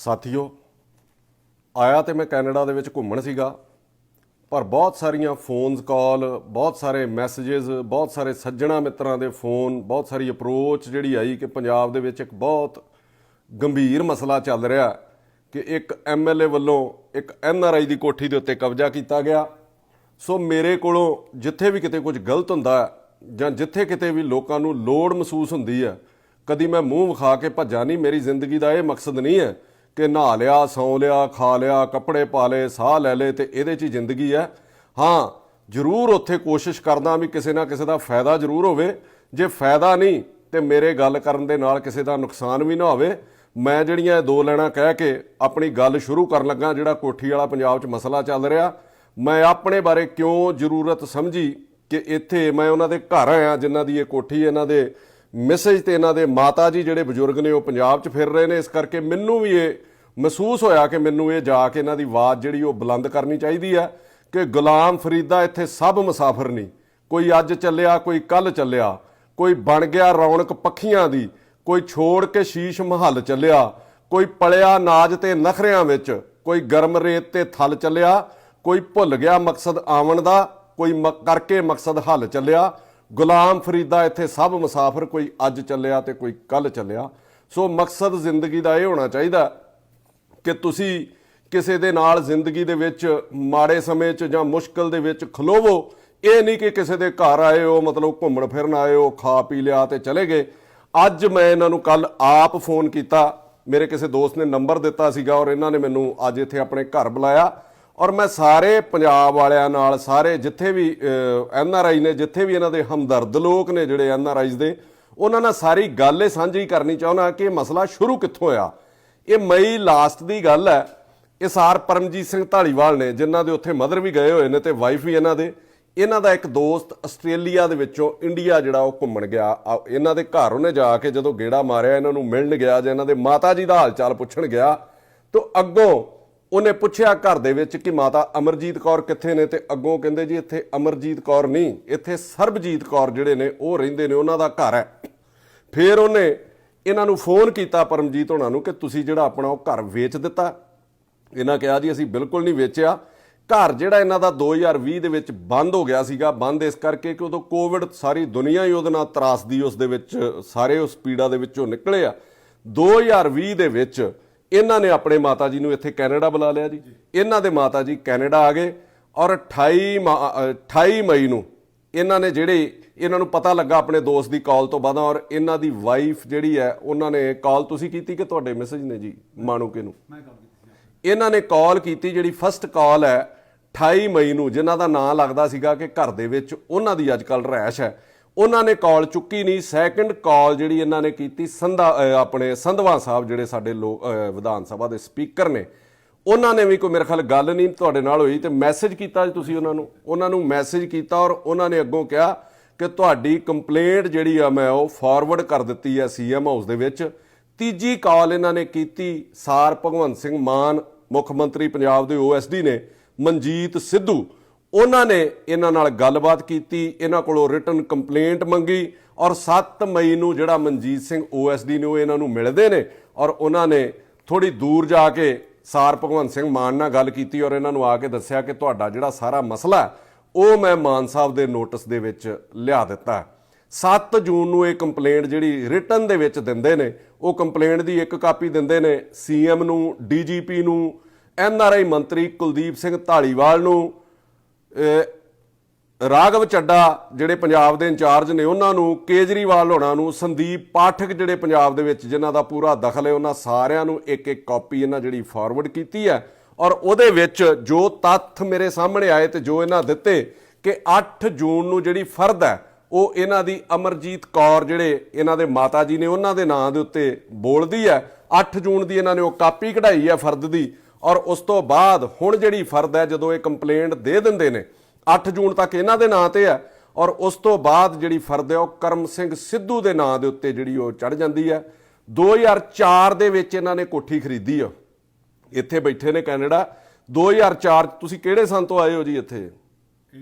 ਸਾਥੀਓ, ਆਇਆ ਤੇ ਮੈਂ ਕੈਨੇਡਾ ਦੇ ਵਿੱਚ ਘੁੰਮਣ ਸੀਗਾ, ਪਰ ਬਹੁਤ ਸਾਰੀਆਂ ਫੋਨਸ ਕਾਲ, ਬਹੁਤ ਸਾਰੇ ਮੈਸੇजेस, ਬਹੁਤ ਸਾਰੇ ਸੱਜਣਾ ਮਿੱਤਰਾਂ ਦੇ ਫੋਨ, ਬਹੁਤ ਸਾਰੀ ਅਪਰੋਚ ਜਿਹੜੀ ਆਈ ਕਿ ਪੰਜਾਬ ਦੇ ਵਿੱਚ ਇੱਕ ਬਹੁਤ ਗੰਭੀਰ ਮਸਲਾ ਚੱਲ ਰਿਹਾ ਕਿ ਇੱਕ MLA ਵੱਲੋਂ ਇੱਕ NRI ਦੀ ਕੋਠੀ ਦੇ ਉੱਤੇ ਕਬਜ਼ਾ ਕੀਤਾ ਗਿਆ। ਸੋ ਮੇਰੇ ਕੋਲੋਂ ਜਿੱਥੇ ਵੀ ਕਿਤੇ ਕੁਝ ਗਲਤ ਹੁੰਦਾ ਜਾਂ ਜਿੱਥੇ ਕਿਤੇ ਵੀ ਲੋਕਾਂ ਨੂੰ ਲੋੜ ਮਹਿਸੂਸ ਹੁੰਦੀ ਹੈ, ਕਦੀ ਮੈਂ ਮੂੰਹ ਵਿਖਾ ਕੇ ਭੱਜਾ ਨਹੀਂ। ਮੇਰੀ ਜ਼ਿੰਦਗੀ ਦਾ ਇਹ ਮਕਸਦ ਨਹੀਂ ਹੈ ਕਿ ਨਹਾ ਲਿਆ, ਸੌਂ ਲਿਆ, ਖਾ ਲਿਆ, ਕੱਪੜੇ ਪਾ ਲਏ, ਸਾਹ ਲੈ ਲਏ ਤੇ ਇਹਦੇ 'ਚ ਹੀ ਜ਼ਿੰਦਗੀ ਹੈ। ਹਾਂ, ਜ਼ਰੂਰ ਉੱਥੇ ਕੋਸ਼ਿਸ਼ ਕਰਦਾ ਵੀ ਕਿਸੇ ਨਾ ਕਿਸੇ ਦਾ ਫਾਇਦਾ ਜ਼ਰੂਰ ਹੋਵੇ। ਜੇ ਫਾਇਦਾ ਨਹੀਂ ਤੇ ਮੇਰੇ ਗੱਲ ਕਰਨ ਦੇ ਨਾਲ ਕਿਸੇ ਦਾ ਨੁਕਸਾਨ ਵੀ ਨਾ ਹੋਵੇ। ਮੈਂ ਜਿਹੜੀਆਂ 2 ਲਾਈਨਾਂ ਕਹਿ ਕੇ ਆਪਣੀ ਗੱਲ ਸ਼ੁਰੂ ਕਰਨ ਲੱਗਾ, ਜਿਹੜਾ ਕੋਠੀ ਵਾਲਾ ਪੰਜਾਬ 'ਚ ਮਸਲਾ ਚੱਲ ਰਿਹਾ, ਮੈਂ ਆਪਣੇ ਬਾਰੇ ਕਿਉਂ ਜ਼ਰੂਰਤ ਸਮਝੀ ਕਿ ਇੱਥੇ ਮੈਂ ਉਹਨਾਂ ਦੇ ਘਰ ਆਇਆ ਜਿਨ੍ਹਾਂ ਦੀ ਇਹ ਕੋਠੀ, ਇਹਨਾਂ ਦੇ ਮੈਸੇਜ ਤੇ ਇਹਨਾਂ ਦੇ ਮਾਤਾ ਜੀ ਜਿਹੜੇ ਬਜ਼ੁਰਗ ਨੇ ਉਹ ਪੰਜਾਬ 'ਚ ਫਿਰ ਰਹੇ ਨੇ। ਇਸ ਕਰਕੇ ਮੈਨੂੰ ਵੀ ਇਹ ਮਹਿਸੂਸ ਹੋਇਆ ਕਿ ਮੈਨੂੰ ਇਹ ਜਾ ਕੇ ਇਹਨਾਂ ਦੀ ਆਵਾਜ਼ ਜਿਹੜੀ ਉਹ ਬੁਲੰਦ ਕਰਨੀ ਚਾਹੀਦੀ ਹੈ ਕਿ ਗੁਲਾਮ ਫਰੀਦਾ ਇੱਥੇ ਸਭ ਮੁਸਾਫਰ ਨਹੀਂ। ਕੋਈ ਅੱਜ ਚੱਲਿਆ, ਕੋਈ ਕੱਲ੍ਹ ਚੱਲਿਆ, ਕੋਈ ਬਣ ਗਿਆ ਰੌਣਕ ਪੱਖੀਆਂ ਦੀ, ਕੋਈ ਛੋੜ ਕੇ ਸ਼ੀਸ਼ ਮਹੱਲ ਚੱਲਿਆ, ਕੋਈ ਪਲਿਆ ਨਾਜ ਤੇ ਨਖਰਿਆਂ ਵਿੱਚ, ਕੋਈ ਗਰਮ ਰੇਤ ਤੇ ਥਲ ਚੱਲਿਆ, ਕੋਈ ਭੁੱਲ ਗਿਆ ਮਕਸਦ ਆਵਣ ਦਾ, ਕੋਈ ਕਰਕੇ ਮਕਸਦ ਹੱਲ ਚੱਲਿਆ। ਗੁਲਾਮ ਫਰੀਦਾ ਇੱਥੇ ਸਭ ਮੁਸਾਫਰ, ਕੋਈ ਅੱਜ ਚੱਲਿਆ ਤੇ ਕੋਈ ਕੱਲ੍ਹ ਚੱਲਿਆ। ਸੋ ਮਕਸਦ ਜ਼ਿੰਦਗੀ ਦਾ ਇਹ ਹੋਣਾ ਚਾਹੀਦਾ ਕਿ ਤੁਸੀਂ ਕਿਸੇ ਦੇ ਨਾਲ ਜ਼ਿੰਦਗੀ ਦੇ ਵਿੱਚ ਮਾੜੇ ਸਮੇਂ 'ਚ ਜਾਂ ਮੁਸ਼ਕਲ ਦੇ ਵਿੱਚ ਖਲੋਵੋ। ਇਹ ਨਹੀਂ ਕਿ ਕਿਸੇ ਦੇ ਘਰ ਆਏ ਹੋ, ਮਤਲਬ ਘੁੰਮਣ ਫਿਰਨ ਆਏ ਹੋ, ਖਾ ਪੀ ਲਿਆ ਤੇ ਚਲੇ ਗਏ। ਅੱਜ ਮੈਂ ਇਹਨਾਂ ਨੂੰ ਕੱਲ ਆਪ ਫੋਨ ਕੀਤਾ, ਮੇਰੇ ਕਿਸੇ ਦੋਸਤ ਨੇ ਨੰਬਰ ਦਿੱਤਾ ਸੀਗਾ ਔਰ ਇਹਨਾਂ ਨੇ ਮੈਨੂੰ ਅੱਜ ਇੱਥੇ ਆਪਣੇ ਘਰ ਬੁਲਾਇਆ। ਔਰ ਮੈਂ ਸਾਰੇ ਪੰਜਾਬ ਵਾਲਿਆਂ ਨਾਲ, ਸਾਰੇ ਜਿੱਥੇ ਵੀ NRI ਨੇ, ਜਿੱਥੇ ਵੀ ਇਹਨਾਂ ਦੇ ਹਮਦਰਦ ਲੋਕ ਨੇ ਜਿਹੜੇ NRIs ਦੇ, ਉਹਨਾਂ ਨਾਲ ਸਾਰੀ ਗੱਲ ਇਹ ਸਾਂਝੀ ਕਰਨੀ ਚਾਹੁੰਦਾ ਕਿ ਇਹ ਮਸਲਾ ਸ਼ੁਰੂ ਕਿੱਥੋਂ ਹੋਇਆ। ਇਹ ਮਈ ਲਾਸਟ ਦੀ ਗੱਲ ਹੈ। ਇਹ ਸਾਰ ਪਰਮਜੀਤ ਸਿੰਘ ਢਾਲੀਵਾਲ ਨੇ, ਜਿਨ੍ਹਾਂ ਦੇ ਉੱਥੇ ਮਦਰ ਵੀ ਗਏ ਹੋਏ ਨੇ ਤੇ ਵਾਈਫ ਵੀ ਇਹਨਾਂ ਦੇ। ਇਹਨਾਂ ਦਾ ਇੱਕ ਦੋਸਤ ਆਸਟ੍ਰੇਲੀਆ ਦੇ ਵਿੱਚੋਂ ਇੰਡੀਆ ਜਿਹੜਾ ਉਹ ਘੁੰਮਣ ਗਿਆ, ਇਹਨਾਂ ਦੇ ਘਰ ਉਹਨੇ ਜਾ ਕੇ ਜਦੋਂ ਗੇੜਾ ਮਾਰਿਆ, ਇਹਨਾਂ ਨੂੰ ਮਿਲਣ ਗਿਆ ਜਾਂ ਇਹਨਾਂ ਦੇ ਮਾਤਾ ਜੀ ਦਾ ਹਾਲ ਚਾਲ ਪੁੱਛਣ ਗਿਆ, ਤਾਂ ਅੱਗੋਂ ਉਹਨੇ ਪੁੱਛਿਆ ਘਰ ਦੇ ਵਿੱਚ ਕਿ ਮਾਤਾ ਅਮਰਜੀਤ ਕੌਰ ਕਿੱਥੇ ਨੇ, ਤੇ ਅੱਗੋਂ ਕਹਿੰਦੇ ਜੀ ਇੱਥੇ ਅਮਰਜੀਤ ਕੌਰ ਨਹੀਂ, ਇੱਥੇ ਸਰਬਜੀਤ ਕੌਰ ਜਿਹੜੇ ਨੇ ਉਹ ਰਹਿੰਦੇ ਨੇ, ਉਹਨਾਂ ਦਾ ਘਰ ਹੈ। ਫਿਰ ਉਹਨੇ ਇਹਨਾਂ ਨੂੰ ਫੋਨ ਕੀਤਾ ਪਰਮਜੀਤ ਹੋਣਾ ਨੂੰ ਕਿ ਤੁਸੀਂ ਜਿਹੜਾ ਆਪਣਾ ਉਹ ਘਰ ਵੇਚ ਦਿੱਤਾ। ਇਹਨਾਂ ਕਿਹਾ ਜੀ ਅਸੀਂ ਬਿਲਕੁਲ ਨਹੀਂ ਵੇਚਿਆ। ਘਰ ਜਿਹੜਾ ਇਹਨਾਂ ਦਾ 2020 ਦੇ ਵਿੱਚ ਬੰਦ ਹੋ ਗਿਆ ਸੀਗਾ। ਬੰਦ ਇਸ ਕਰਕੇ ਕਿ ਉਦੋਂ ਕੋਵਿਡ, ਸਾਰੀ ਦੁਨੀਆ ਹੀ ਉਹਦੇ ਨਾਲ ਤਰਾਸਦੀ, ਉਸ ਦੇ ਵਿੱਚ ਸਾਰੇ ਉਸ ਪੀੜਾ ਦੇ ਵਿੱਚੋਂ ਨਿਕਲੇ ਆ। 2020 ਦੇ ਵਿੱਚ ਇਹਨਾਂ ਨੇ ਆਪਣੇ ਮਾਤਾ ਜੀ ਨੂੰ ਇੱਥੇ ਕੈਨੇਡਾ ਬੁਲਾ ਲਿਆ ਜੀ। ਇਹਨਾਂ ਦੇ ਮਾਤਾ ਜੀ ਕੈਨੇਡਾ ਆ ਗਏ ਔਰ 28 ਮਈ ਨੂੰ ਇਹਨਾਂ ਨੇ ਇਹਨਾਂ ਨੂੰ ਪਤਾ ਲੱਗਾ ਆਪਣੇ ਦੋਸਤ ਦੀ ਕਾਲ ਤੋਂ ਬਾਅਦ, ਔਰ ਇਹਨਾਂ ਦੀ ਵਾਈਫ ਜਿਹੜੀ ਹੈ ਉਹਨਾਂ ਨੇ ਕਾਲ ਤੁਸੀਂ ਕੀਤੀ ਕਿ ਤੁਹਾਡੇ ਮੈਸੇਜ ਨੇ ਜੀ ਮਾਣੂਕੇ ਨੂੰ? ਇਹਨਾਂ ਨੇ ਕਾਲ ਕੀਤੀ, ਜਿਹੜੀ ਫਸਟ ਕਾਲ ਹੈ 28 ਮਈ ਨੂੰ, ਜਿਨ੍ਹਾਂ ਦਾ ਨਾਂ ਲੱਗਦਾ ਸੀਗਾ ਕਿ ਘਰ ਦੇ ਵਿੱਚ ਉਹਨਾਂ ਦੀ ਅੱਜ ਕੱਲ੍ਹ ਰਹਿਸ਼ ਹੈ, ਉਹਨਾਂ ਨੇ ਕਾਲ ਚੁੱਕੀ ਨਹੀਂ। ਸੈਕਿੰਡ ਕਾਲ ਜਿਹੜੀ ਇਹਨਾਂ ਨੇ ਕੀਤੀ ਆਪਣੇ ਸੰਧਵਾ ਸਾਹਿਬ ਜਿਹੜੇ ਸਾਡੇ ਲੋਕ ਵਿਧਾਨ ਸਭਾ ਦੇ ਸਪੀਕਰ ਨੇ, ਉਹਨਾਂ ਨੇ ਵੀ ਕੋਈ ਮੇਰੇ ਖਿਆਲ ਗੱਲ ਨਹੀਂ ਤੁਹਾਡੇ ਨਾਲ ਹੋਈ ਤੇ ਮੈਸੇਜ ਕੀਤਾ ਜੀ ਤੁਸੀਂ ਉਹਨਾਂ ਨੂੰ ਮੈਸੇਜ ਕੀਤਾ। ਔਰ ਉਹਨਾਂ ਨੇ ਅੱਗੋਂ ਕਿਹਾ ਕਿ ਤੁਹਾਡੀ ਕੰਪਲੇਂਟ ਜਿਹੜੀ ਆ ਮੈਂ ਉਹ ਫਾਰਵਰਡ ਕਰ ਦਿੱਤੀ ਹੈ CM ਹਾਊਸ ਦੇ ਵਿੱਚ। ਤੀਜੀ ਕਾਲ ਇਹਨਾਂ ਨੇ ਕੀਤੀ ਸਾਰ ਭਗਵੰਤ ਸਿੰਘ ਮਾਨ, ਮੁੱਖ ਮੰਤਰੀ ਪੰਜਾਬ ਦੇ OSD ਨੇ, ਮਨਜੀਤ ਸਿੱਧੂ, ਉਹਨਾਂ ਨੇ ਇਹਨਾਂ ਨਾਲ ਗੱਲਬਾਤ ਕੀਤੀ, ਇਹਨਾਂ ਕੋਲੋਂ ਰਿਟਨ ਕੰਪਲੇਂਟ ਮੰਗੀ। ਔਰ 7 ਮਈ ਨੂੰ ਜਿਹੜਾ ਮਨਜੀਤ ਸਿੰਘ OSD ਨੇ ਉਹ ਇਹਨਾਂ ਨੂੰ ਮਿਲਦੇ ਨੇ ਔਰ ਉਹਨਾਂ ਨੇ ਥੋੜ੍ਹੀ ਦੂਰ ਜਾ ਕੇ ਸਾਰ ਭਗਵੰਤ ਸਿੰਘ ਮਾਨ ਨਾਲ ਗੱਲ ਕੀਤੀ ਔਰ ਇਹਨਾਂ ਨੂੰ ਆ ਕੇ ਦੱਸਿਆ ਕਿ ਤੁਹਾਡਾ ਜਿਹੜਾ ਸਾਰਾ ਮਸਲਾ ਉਹ ਮੈਂ ਮਾਨ ਸਾਹਿਬ ਦੇ ਨੋਟਿਸ ਦੇ ਵਿੱਚ ਲਿਆ ਦਿੱਤਾ। 7 ਜੂਨ ਨੂੰ ਇਹ ਕੰਪਲੇਂਟ ਜਿਹੜੀ ਰਿਟਨ ਦੇ ਵਿੱਚ ਦਿੰਦੇ ਨੇ, ਉਹ ਕੰਪਲੇਂਟ ਦੀ ਇੱਕ ਕਾਪੀ ਦਿੰਦੇ ਨੇ CM ਨੂੰ, DGP ਨੂੰ, NRI ਮੰਤਰੀ ਕੁਲਦੀਪ ਸਿੰਘ ਢਾਲੀਵਾਲ ਨੂੰ, ਰਾਘਵ ਚੱਡਾ ਜਿਹੜੇ ਪੰਜਾਬ ਦੇ ਇੰਚਾਰਜ ਨੇ ਉਹਨਾਂ ਨੂੰ, ਕੇਜਰੀਵਾਲ ਹੋਣਾ ਨੂੰ, ਸੰਦੀਪ ਪਾਠਕ ਜਿਹੜੇ ਪੰਜਾਬ ਦੇ ਵਿੱਚ ਜਿਨ੍ਹਾਂ ਦਾ ਪੂਰਾ ਦਖਲ ਹੈ, ਉਹਨਾਂ ਸਾਰਿਆਂ ਨੂੰ ਇੱਕ ਕਾਪੀ ਇਹਨਾਂ ਜਿਹੜੀ ਫਾਰਵਰਡ ਕੀਤੀ ਹੈ। ਔਰ ਉਹਦੇ ਵਿੱਚ ਜੋ ਤੱਥ ਮੇਰੇ ਸਾਹਮਣੇ ਆਏ ਤੇ ਜੋ ਇਹਨਾਂ ਦਿੱਤੇ ਕਿ 8 ਜੂਨ ਨੂੰ ਜਿਹੜੀ ਫਰਦ ਹੈ ਉਹ ਇਹਨਾਂ ਦੀ ਅਮਰਜੀਤ ਕੌਰ ਜਿਹੜੇ ਇਹਨਾਂ ਦੇ ਮਾਤਾ ਜੀ ਨੇ ਉਹਨਾਂ ਦੇ ਨਾਂ ਦੇ ਉੱਤੇ ਬੋਲਦੀ ਹੈ। 8 ਜੂਨ ਦੀ ਇਹਨਾਂ ਨੇ ਉਹ ਕਾਪੀ ਕਢਾਈ ਹੈ ਫਰਦ ਦੀ। ਔਰ ਉਸ ਤੋਂ ਬਾਅਦ ਹੁਣ ਜਿਹੜੀ ਫਰਦ ਹੈ ਜਦੋਂ ਇਹ ਕੰਪਲੇਂਟ ਦੇ ਦਿੰਦੇ ਨੇ 8 ਜੂਨ ਤੱਕ ਇਹਨਾਂ ਦੇ ਨਾਂ ਤੇ ਹੈ, ਔਰ ਉਸ ਤੋਂ ਬਾਅਦ ਜਿਹੜੀ ਫਰਦ ਹੈ ਉਹ ਕਰਮ ਸਿੰਘ ਸਿੱਧੂ ਦੇ ਨਾਂ ਦੇ ਉੱਤੇ ਜਿਹੜੀ ਉਹ ਚੜ੍ਹ ਜਾਂਦੀ ਹੈ। 2004 ਦੇ ਵਿੱਚ ਇਹਨਾਂ ਨੇ ਕੋਠੀ ਖਰੀਦੀ ਆ, ਇੱਥੇ ਬੈਠੇ ਨੇ ਕੈਨੇਡਾ। 2004 ਤੁਸੀਂ ਕਿਹੜੇ ਸੰਨ ਤੋਂ ਆਏ ਹੋ ਜੀ ਇੱਥੇ?